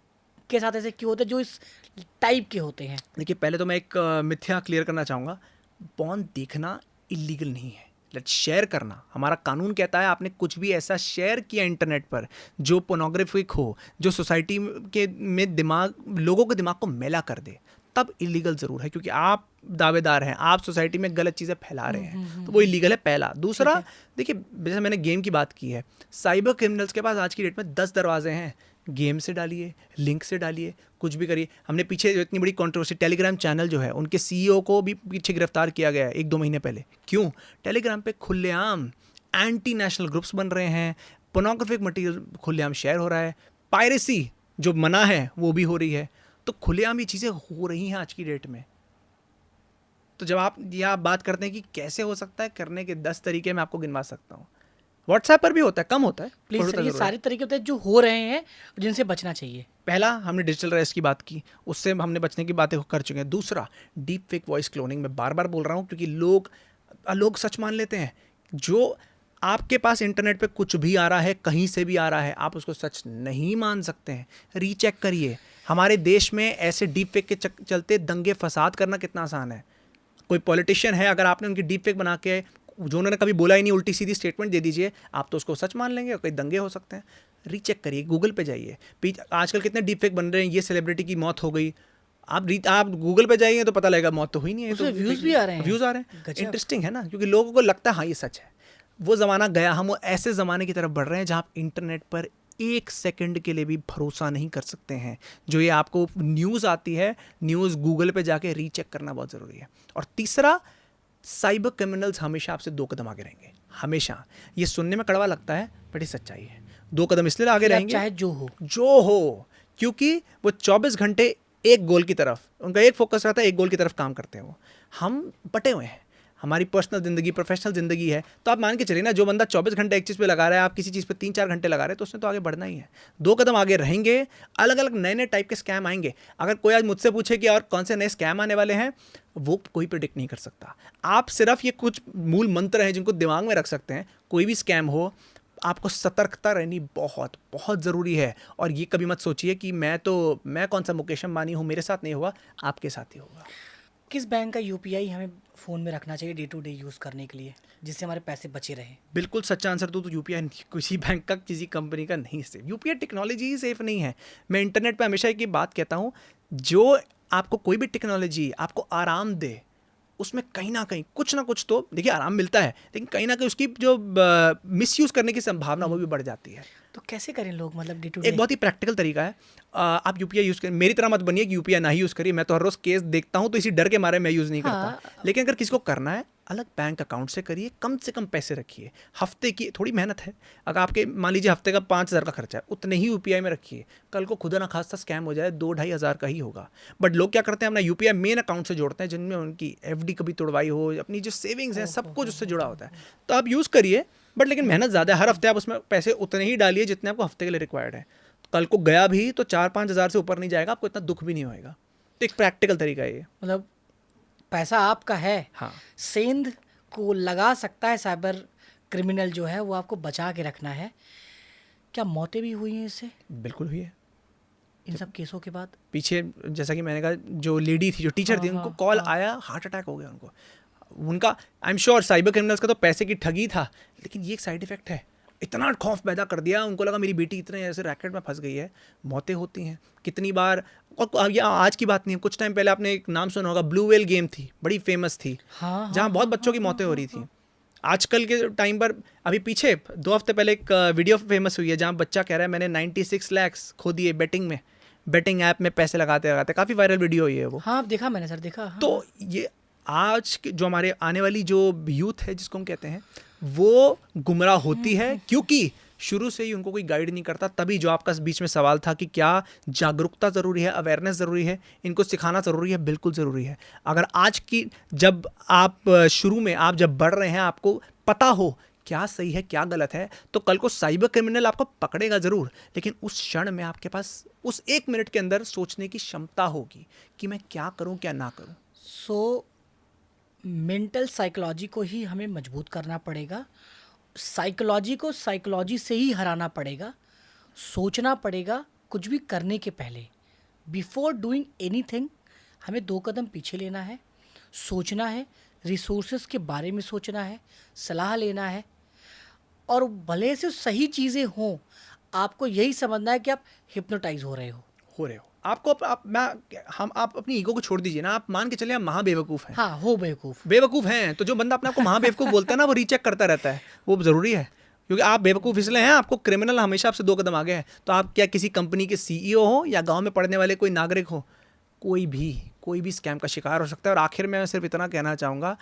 के साथ ऐसे क्यों होते हैं जो इस टाइप के होते हैं? देखिए, पहले तो मैं एक मिथ्या क्लियर करना चाहूँगा। पॉर्न देखना इलीगल नहीं है, लेट्स शेयर करना हमारा कानून कहता है। आपने कुछ भी ऐसा शेयर किया इंटरनेट पर जो पोर्नोग्राफिक हो, जो सोसाइटी के में लोगों के दिमाग को मैला कर दे, तब इलीगल ज़रूर है, क्योंकि आप दावेदार हैं, आप सोसाइटी में गलत चीज़ें फैला रहे हैं, तो वो इलीगल है, पहला। दूसरा, देखिए, जैसे मैंने गेम की बात की है, साइबर क्रिमिनल्स के पास आज की डेट में 10 दरवाजे हैं। गेम से डालिए, लिंक से डालिए, कुछ भी करिए। हमने पीछे जो इतनी बड़ी कंट्रोवर्सी, टेलीग्राम चैनल जो है उनके सीईओ को भी पीछे गिरफ्तार किया गया है 1-2 महीने पहले। क्यों? टेलीग्राम पे खुलेआम एंटी नेशनल ग्रुप्स बन रहे हैं, पोर्नोग्राफिक मटेरियल खुलेआम शेयर हो रहा है, पायरेसी जो मना है वो भी हो रही है। तो खुलेआम ये चीज़ें हो रही हैं आज की डेट में। तो जब आप बात करते हैं कि कैसे हो सकता है, करने के 10 तरीके मैं आपको गिनवा सकता हूँ। व्हाट्सएप पर भी होता है, कम होता है प्लीज थोड़ा सर, ये ज़रूर है। सारे तरीके होते हैं जो हो रहे हैं जिनसे बचना चाहिए। पहला हमने डिजिटल अरेस्ट की बात की, उससे हमने बचने की बातें कर चुके हैं। दूसरा डीप फेक वॉइस क्लोनिंग, मैं बार बार बोल रहा हूँ क्योंकि लोग सच मान लेते हैं। जो आपके पास इंटरनेट पे कुछ भी आ रहा है, कहीं से भी आ रहा है, आप उसको सच नहीं मान सकते हैं। रीचेक करिए। हमारे देश में ऐसे डीप फेक के चलते दंगे फसाद करना कितना आसान है। कोई पॉलिटिशियन है, अगर आपने उनकी डीप फेक बना के, जो उन्होंने कभी बोला ही नहीं, उल्टी सीधी स्टेटमेंट दे दीजिए, आप तो उसको सच मान लेंगे और कई दंगे हो सकते हैं। रीचेक करिए, गूगल पे जाइए। आजकल कितने डीप फेक बन रहे हैं, ये सेलिब्रिटी की मौत हो गई, आप गूगल पे जाइए तो पता लगेगा मौत तो हुई नहीं है। उसमें तो व्यूज़ भी आ रहे हैं। व्यूज़ आ रहे हैं। गजब। इंटरेस्टिंग है ना, क्योंकि लोगों को लगता है हाँ ये सच है। वो ज़माना गया, हम वो ऐसे ज़माने की तरफ बढ़ रहे हैं जहाँ आप इंटरनेट पर 1 सेकंड के लिए भी भरोसा नहीं कर सकते हैं। जो ये आपको न्यूज़ आती है, न्यूज़ गूगल पे जाके रीचेक करना बहुत ज़रूरी है। और तीसरा, साइबर क्रिमिनल्स हमेशा आपसे 2 कदम आगे रहेंगे, हमेशा। ये सुनने में कड़वा लगता है बट ये सच्चाई है। 2 कदम इसलिए आगे फिर आप रहेंगे चाहे जो हो, क्योंकि वो 24 घंटे एक गोल की तरफ, उनका एक फोकस रहता है, एक गोल की तरफ काम करते हैं वो। हम बटे हुए हैं, हमारी पर्सनल ज़िंदगी, प्रोफेशनल ज़िंदगी है। तो आप मान के चलिए ना, जो बंदा 24 घंटे एक चीज़ पे लगा रहा है, आप किसी चीज़ पे 3-4 घंटे लगा रहे हैं, तो उसने तो आगे बढ़ना ही है। 2 कदम आगे रहेंगे। अलग अलग नए टाइप के स्कैम आएंगे। अगर कोई आज मुझसे पूछे कि और कौन से नए स्कैम आने वाले हैं, वो कोई प्रिडिक्ट नहीं कर सकता। आप सिर्फ ये कुछ मूल मंत्र हैं जिनको दिमाग में रख सकते हैं। कोई भी स्कैम हो, आपको सतर्कता रहनी बहुत बहुत ज़रूरी है। और ये कभी मत सोचिए कि मैं कौन सा मुकेश अंबानी हूँ, मेरे साथ नहीं होगा, आपके साथ ही होगा। किस बैंक का यूपीआई हमें फ़ोन में रखना चाहिए डे टू डे यूज़ करने के लिए, जिससे हमारे पैसे बचे रहें? बिल्कुल सच्चा आंसर तो यूपीआई किसी बैंक का, किसी कंपनी का नहीं सेफ। यूपीआई टेक्नोलॉजी ही सेफ नहीं है। मैं इंटरनेट पे हमेशा एक बात कहता हूँ, जो आपको कोई भी टेक्नोलॉजी आपको आराम दे, उसमें कहीं ना कहीं कुछ ना कुछ तो देखिए आराम मिलता है, लेकिन कहीं ना कहीं उसकी जो मिसयूज़ करने की संभावना वो भी बढ़ जाती है। तो कैसे करें लोग, मतलब डे टू एक डे? बहुत ही प्रैक्टिकल तरीका है। आप यूपीआई यूज़ करें, मेरी तरह मत बनिए कि यूपीआई ना ही यूज़ करिए। मैं तो हर रोज़ केस देखता हूँ, तो इसी डर के मारे मैं यूज़ नहीं करता। हाँ। लेकिन अगर किसी को करना है, अलग बैंक अकाउंट से करिए, कम से कम पैसे रखिए। हफ्ते की थोड़ी मेहनत है, अगर आपके मान लीजिए हफ्ते का 5,000 का खर्चा है, उतने ही यूपीआई में रखिए। कल को खुदा ना खास्ता स्कैम हो जाए, 2-2.5 हज़ार का ही होगा। बट लोग क्या करते हैं, अपना यूपीआई मेन अकाउंट से जोड़ते हैं, जिनमें उनकी एफडी कभी तोड़वाई हो, अपनी जो सेविंग्स हैं, सब कुछ उससे जुड़ा होता है। तो आप यूज़ करिए, बट लेकिन मेहनत ज़्यादा है। हर हफ्ते आप उसमें पैसे उतने ही डालिए जितने आपको हफ्ते के लिए रिक्वायर्ड है। कल को गया भी तो 4-5 हज़ार से ऊपर नहीं जाएगा, आपको इतना दुख भी नहीं होएगा। तो एक प्रैक्टिकल तरीका है ये। मतलब पैसा आपका है, हाँ, सेंध को लगा सकता है साइबर क्रिमिनल जो है, वो आपको बचा के रखना है। क्या मौतें भी हुई हैं इससे, बिल्कुल हुई है। इन सब केसों के बाद? पीछे जैसा कि मैंने कहा, जो लेडी थी, जो टीचर थी, हाँ, उनको हाँ, कॉल हाँ। आया, हार्ट अटैक हो गया उनको। उनका I am sure cyber criminals का तो पैसे की ठगी था, लेकिन ये एक साइड इफेक्ट है। इतना खौफ पैदा कर दिया, उनको लगा मेरी बेटी इतने ऐसे रैकेट में फंस गई है। मौतें होती हैं कितनी बार। और ये आज की बात नहीं है, कुछ टाइम पहले आपने एक नाम सुना होगा, ब्लू व्हेल गेम थी, बड़ी फेमस थी, हाँ, जहाँ बहुत बच्चों की मौतें हो रही थी। आजकल के टाइम पर, अभी पीछे 2 हफ्ते पहले एक वीडियो फेमस हुई है, जहाँ बच्चा कह रहा है मैंने 96 लाख खो दिए बेटिंग में, बेटिंग ऐप में पैसे लगाते लगाते। काफ़ी वायरल वीडियो हुई है वो। हाँ, देखा मैंने सर, देखा। हाँ। तो ये आज के जो हमारे आने वाली जो यूथ है, जिसको हम कहते हैं, वो गुमराह होती है, क्योंकि शुरू से ही उनको कोई गाइड नहीं करता। तभी जो आपका बीच में सवाल था कि क्या जागरूकता ज़रूरी है, अवेयरनेस ज़रूरी है, इनको सिखाना ज़रूरी है, बिल्कुल ज़रूरी है। अगर आज की, जब आप शुरू में, आप जब बढ़ रहे हैं, आपको पता हो क्या सही है क्या गलत है, तो कल को साइबर क्रिमिनल आपको पकड़ेगा ज़रूर, लेकिन उस क्षण में आपके पास उस 1 मिनट के अंदर सोचने की क्षमता होगी कि मैं क्या करूं क्या ना करूं। सो मेंटल साइकोलॉजी को ही हमें मजबूत करना पड़ेगा, साइकोलॉजी को साइकोलॉजी से ही हराना पड़ेगा। सोचना पड़ेगा कुछ भी करने के पहले, बिफोर डूइंग एनीथिंग हमें 2 कदम पीछे लेना है, सोचना है, रिसोर्सेज के बारे में सोचना है, सलाह लेना है, और भले से सही चीज़ें हों, आपको यही समझना है कि आप हिप्नोटाइज हो रहे हो। आपको आप अपनी ईगो को छोड़ दीजिए ना। आप मान के चलिए आप महाबेवकूफ़ हैं। हाँ, हो बेवकूफ़। बेवकूफ़ हैं तो जो बंदा अपने आप को महाबेवकूफ़ बोलता है ना, वो रीचेक करता रहता है। वो ज़रूरी है? क्योंकि आप बेवकूफ़ इसलिए हैं, आपको क्रिमिनल हमेशा आपसे 2 कदम आगे है। तो आप क्या किसी कंपनी के सीईओ हो या गांव में पढ़ने वाले कोई नागरिक हो, कोई भी स्कैम का शिकार हो सकता है। और आखिर में मैं सिर्फ इतना कहना चाहूँगा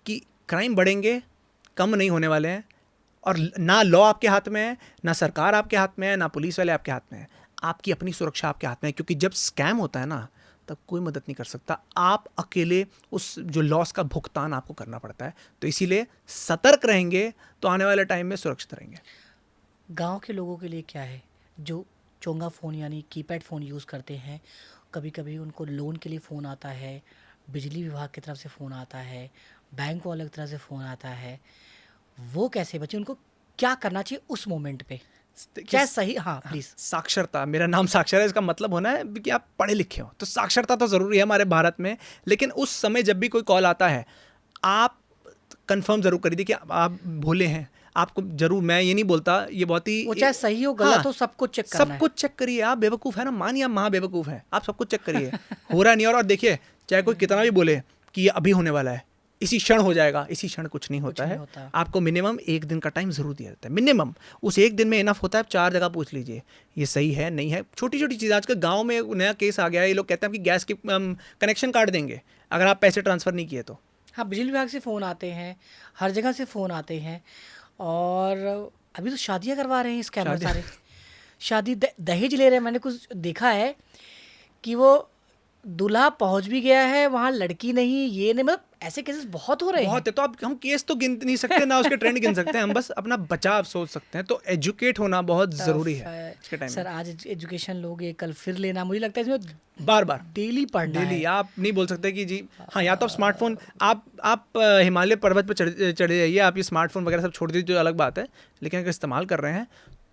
कि क्राइम बढ़ेंगे, कम नहीं होने वाले हैं। और ना लॉ आपके हाथ में है, ना सरकार आपके हाथ में है, ना पुलिस वाले आपके हाथ में है। आपकी अपनी सुरक्षा आपके हाथ में है, क्योंकि जब स्कैम होता है ना, तब कोई मदद नहीं कर सकता। आप अकेले उस जो लॉस का भुगतान आपको करना पड़ता है। तो इसीलिए सतर्क रहेंगे तो आने वाले टाइम में सुरक्षित रहेंगे। गांव के लोगों के लिए क्या है, जो चोंगा फ़ोन यानी कीपैड फ़ोन यूज़ करते हैं, कभी कभी उनको लोन के लिए फ़ोन आता है, बिजली विभाग की तरफ से फ़ोन आता है, बैंक वालों की तरफ से फ़ोन आता है, वो कैसे बचे, उनको क्या करना चाहिए उस मोमेंट पे? क्या सही, हाँ प्लीज़। साक्षरता, मेरा नाम साक्षर है, इसका मतलब होना है कि आप पढ़े लिखे हो। तो साक्षरता तो ज़रूरी है हमारे भारत में, लेकिन उस समय जब भी कोई कॉल आता है, आप कंफर्म ज़रूर करिए कि आप भोले हैं। आपको जरूर, मैं ये नहीं बोलता, ये बहुत ही, वो चाहे सही हो गलत हो, सब कुछ चेक करना सब कुछ चेक करिए। आप बेवकूफ़ है ना, मानिए आप महा बेवकूफ़ हैं, आप सब कुछ चेक करिए। हो रहा नहीं और देखिए, चाहे कोई कितना भी बोले कि ये अभी होने वाला है, इसी क्षण हो जाएगा, इसी क्षण कुछ नहीं होता है। आपको मिनिमम 1 दिन का टाइम ज़रूर दिया जाता है, मिनिमम। उस 1 दिन में इनफ होता है। आप 4 जगह पूछ लीजिए ये सही है नहीं है। छोटी छोटी चीज़, आजकल गांव में नया केस आ गया है, ये लोग कहते हैं कि गैस की कनेक्शन काट देंगे अगर आप पैसे ट्रांसफ़र नहीं किए तो। हाँ, बिजली विभाग से फ़ोन आते हैं, हर जगह से फ़ोन आते हैं। और अभी तो शादियां करवा रहे हैं स्कैमर सारे। शादी दहेज ले रहे हैं। मैंने कुछ देखा है कि वो दूल्हा पहुंच भी गया है, वहाँ लड़की नहीं, ये नहीं, मतलब ऐसे केसेस बहुत हो रहे हैं। बहुत है। तो अब हम केस तो गिन नहीं सकते ना, उसके ट्रेंड गिन सकते हैं, हम बस अपना बचाव सोच सकते हैं। तो एजुकेट होना बहुत ज़रूरी है इसके टाइम सर, आज एजुकेशन लोगे, कल फिर लेना। मुझे लगता है इसमें बार बार डेली पढ़ना डेली है। आप नहीं बोल सकते कि जी हाँ, या तो आप स्मार्टफोन, आप हिमालय पर्वत पर चढ़े जाइए, आप ये स्मार्टफोन वगैरह सब छोड़ दीजिए, जो अलग बात है। लेकिन अगर इस्तेमाल कर रहे हैं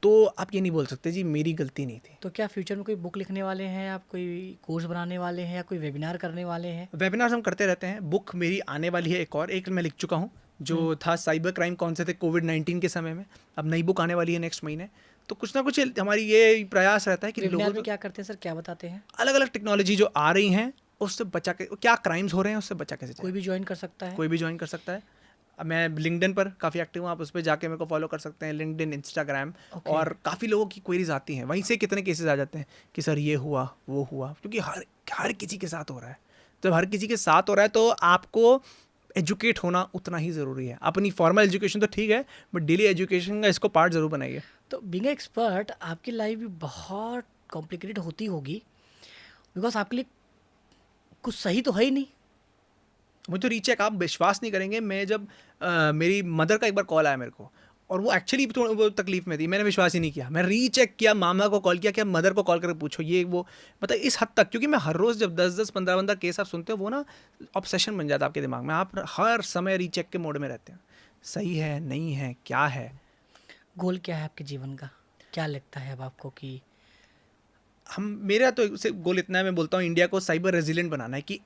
तो आप ये नहीं बोल सकते जी मेरी गलती नहीं थी। तो क्या फ्यूचर में कोई बुक लिखने वाले हैं आप, कोई कोर्स बनाने वाले हैं, या कोई वेबिनार करने वाले हैं? वेबिनार्स हम करते रहते हैं। बुक मेरी आने वाली है, एक मैं लिख चुका हूँ, जो था साइबर क्राइम कौन से थे कोविड-19 के समय में। अब नई बुक आने वाली है नेक्स्ट महीने। तो कुछ ना कुछ हमारी ये प्रयास रहता है कि वेबिनार लोगों में को क्या करते हैं सर, क्या बताते हैं? अलग अलग टेक्नोलॉजी जो आ रही हैं उससे बचा के, क्या क्राइम्स हो रहे हैं उससे बचा कैसे जाए। कोई भी ज्वाइन कर सकता है? कोई भी ज्वाइन कर सकता है। अब मैं लिंक्डइन पर काफ़ी एक्टिव हूँ, आप उस पर जाके मेरे को फॉलो कर सकते हैं, लिंक्डइन, इंस्टाग्राम। और काफ़ी लोगों की क्वेरीज आती हैं, वहीं से कितने केसेस आ जाते हैं कि सर ये हुआ वो हुआ, क्योंकि हर किसी के साथ हो रहा है। जब हर किसी के साथ हो रहा है तो आपको एजुकेट होना उतना ही ज़रूरी है। अपनी फॉर्मल एजुकेशन तो ठीक है, बट डेली एजुकेशन का इसको पार्ट ज़रूर बनाइए। तो बीइंग एक्सपर्ट, आपकी लाइफ भी बहुत कॉम्प्लिकेटेड होती होगी, बिकॉज आपके लिए कुछ सही तो है ही नहीं। मुझे तो रीचेक, आप विश्वास नहीं करेंगे, मैं जब मेरी मदर का एक बार कॉल आया मेरे को, और वो एक्चुअली वो तकलीफ में थी, मैंने विश्वास ही नहीं किया। मैं रीचेक किया, मामा को कॉल किया, क्या मदर को कॉल करके पूछो ये वो, मतलब इस हद तक। क्योंकि मैं हर रोज़ जब 10-10, 15-15 केस आप सुनते हो, वो ना ऑब्सेशन बन जाता है आपके दिमाग में। आप हर समय रीचेक के मोड में रहते हैं, सही है नहीं है क्या है। गोल क्या है आपके जीवन का, क्या लगता है अब आपको कि मेरा तो गोल इतना है, मैं बोलता हूँ इंडिया को साइबर रेजिलिएंट बनाना है, कि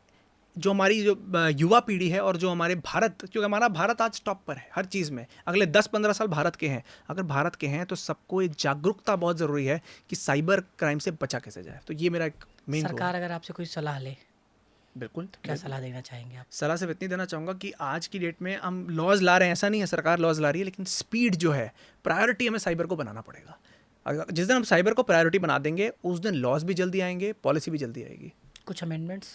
जो हमारी जो युवा पीढ़ी है और जो हमारे भारत, क्योंकि हमारा भारत आज टॉप पर है हर चीज़ में, अगले 10-15 साल भारत के हैं। अगर भारत के हैं तो सबको एक जागरूकता बहुत ज़रूरी है कि साइबर क्राइम से बचा कैसे जाए। तो ये मेरा एक मेन सरकार अगर आपसे कोई सलाह ले, बिल्कुल, तो क्या सलाह देना चाहेंगे आप? सलाह सिर्फ इतनी देना चाहूँगा कि आज की डेट में हम लॉज ला रहे हैं, ऐसा नहीं है सरकार लॉज ला रही है, लेकिन स्पीड जो है, प्रायोरिटी हमें साइबर को बनाना पड़ेगा। अगर जिस दिन हम साइबर को प्रायोरिटी बना देंगे, उस दिन लॉज भी जल्दी आएंगे, पॉलिसी भी जल्दी आएगी। कुछ अमेंडमेंट्स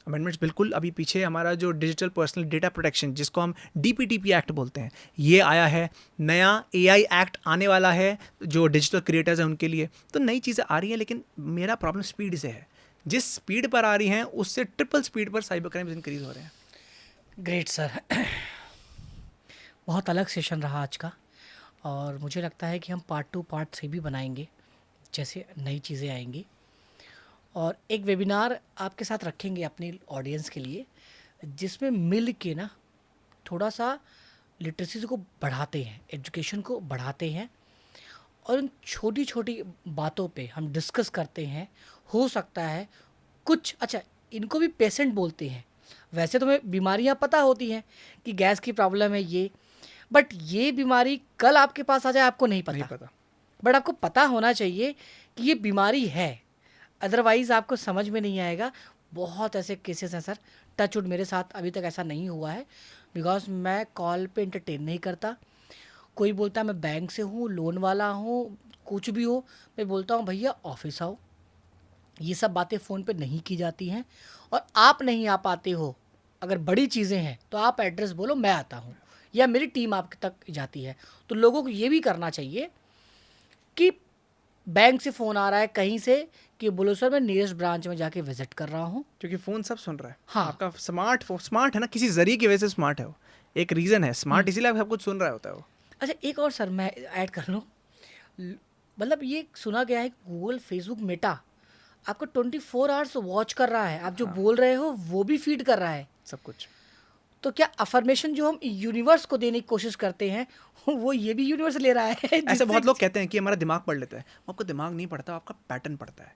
बिल्कुल। अभी पीछे हमारा जो डिजिटल पर्सनल डेटा प्रोटेक्शन, जिसको हम DPTP एक्ट बोलते हैं, ये आया है। नया AI एक्ट आने वाला है जो डिजिटल क्रिएटर्स हैं उनके लिए। तो नई चीज़ें आ रही हैं, लेकिन मेरा प्रॉब्लम स्पीड से है। जिस स्पीड पर आ रही हैं उससे ट्रिपल स्पीड पर साइबर क्राइम्स इंक्रीज हो रहे हैं। ग्रेट सर, बहुत अलग सेशन रहा आज का, और मुझे लगता है कि हम पार्ट 2 पार्ट 3 भी बनाएंगे जैसे नई चीज़ें आएंगी, और एक वेबिनार आपके साथ रखेंगे अपनी ऑडियंस के लिए, जिसमें मिल के ना थोड़ा सा लिटरेसी को बढ़ाते हैं, एजुकेशन को बढ़ाते हैं, और इन छोटी छोटी बातों पे हम डिस्कस करते हैं। हो सकता है कुछ, अच्छा इनको भी पेशेंट बोलते हैं, वैसे तो हमें बीमारियां पता होती हैं कि गैस की प्रॉब्लम है ये, बट ये बीमारी कल आपके पास आ जाए आपको नहीं पता। बट आपको पता होना चाहिए कि ये बीमारी है, अदरवाइज़ आपको समझ में नहीं आएगा। बहुत ऐसे केसेस हैं सर, टचवुड मेरे साथ अभी तक ऐसा नहीं हुआ है, बिकॉज मैं कॉल पे इंटरटेन नहीं करता। कोई बोलता है मैं बैंक से हूँ, लोन वाला हूँ, कुछ भी हो, मैं बोलता हूँ भैया ऑफिस आओ। ये सब बातें फ़ोन पे नहीं की जाती हैं। और आप नहीं आ पाते हो, अगर बड़ी चीज़ें हैं तो आप एड्रेस बोलो, मैं आता हूँ, या मेरी टीम आप तक जाती है। तो लोगों को ये भी करना चाहिए कि बैंक से फ़ोन आ रहा है कहीं से, कि बोलो सर मैं नियरेस्ट ब्रांच में जाके विजिट कर रहा हूँ। क्योंकि फ़ोन सब सुन रहा है। हाँ। आपका स्मार्ट है ना, किसी जरिए की वजह से स्मार्ट है वो। एक रीज़न है स्मार्ट, इसीलिए सब कुछ सुन रहा होता है वो। अच्छा, एक और सर मैं ऐड कर लूँ, मतलब ये सुना गया है कि गूगल, फेसबुक, मेटा आपको 24 आवर्स वॉच कर रहा है, आप जो बोल रहे हो वो भी फीड कर रहा है सब कुछ। तो क्या अफर्मेशन जो हम यूनिवर्स को देने की कोशिश करते हैं वो ये भी यूनिवर्स ले रहा है? ऐसे बहुत लोग कहते हैं कि हमारा दिमाग पढ़ लेता है। आपको दिमाग नहीं पढ़ता, आपका पैटर्न पढ़ता है।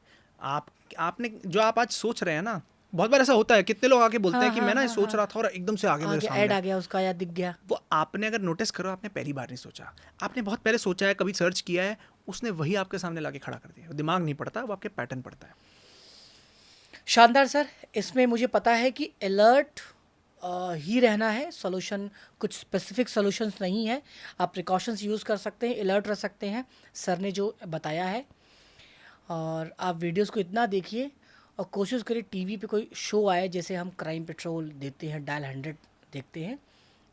आपने जो आप आज सोच रहे हैं ना, बहुत बार ऐसा होता है, कितने लोग आके बोलते हाँ, हैं कि हाँ, मैं ना ये हाँ, सोच रहा था और एकदम से आगे मेरे आगे ऐड सामने। आ गया उसका या दिख गया। वो आपने अगर नोटिस करो, आपने पहली बार नहीं सोचा, आपने बहुत पहले सोचा है, कभी सर्च किया है, उसने वही आपके सामने लाके खड़ा कर दिया। दिमाग नहीं पढ़ता, वो आपके पैटर्न पढ़ता है। शानदार सर, इसमें मुझे पता है कि अलर्ट ही रहना है, सोल्यूशन कुछ स्पेसिफिक सॉल्यूशंस नहीं है, आप प्रिकॉशंस यूज़ कर सकते हैं, अलर्ट रह सकते हैं, सर ने जो बताया है। और आप वीडियोस को इतना देखिए और कोशिश करिए टीवी पे कोई शो आए, जैसे हम क्राइम पेट्रोल देखते हैं, डायल 100 देखते हैं,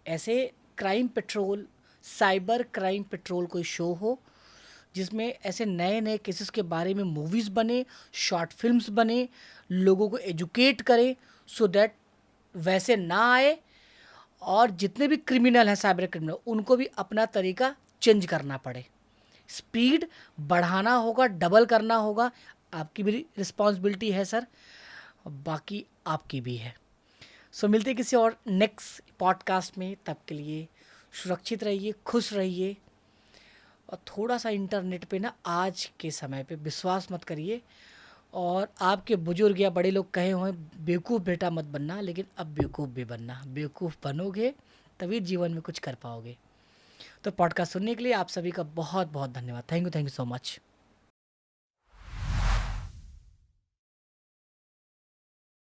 ऐसे crime petrol, cyber crime petrol कोई शो हो जिसमें ऐसे नए नए केसेस के बारे में मूवीज़ बने, शॉर्ट फिल्म्स बने, लोगों को एजुकेट करें, सो दैट वैसे ना आए। और जितने भी क्रिमिनल हैं, साइबर क्रिमिनल, उनको भी अपना तरीका चेंज करना पड़े, स्पीड बढ़ाना होगा, डबल करना होगा। आपकी भी रिस्पॉन्सिबिलिटी है सर, बाकी आपकी भी है। सो मिलते हैं किसी और नेक्स्ट पॉडकास्ट में, तब के लिए सुरक्षित रहिए, खुश रहिए। और थोड़ा सा इंटरनेट पे ना आज के समय पे विश्वास मत करिए। और आपके बुजुर्ग या बड़े लोग कहे हुए बेवकूफ़ बेटा मत बनना, लेकिन अब बेवकूफ़ भी बनना। बेवकूफ़ बनोगे तभी जीवन में कुछ कर पाओगे। तो पॉडकास्ट सुनने के लिए आप सभी का बहुत बहुत धन्यवाद। Thank you so much.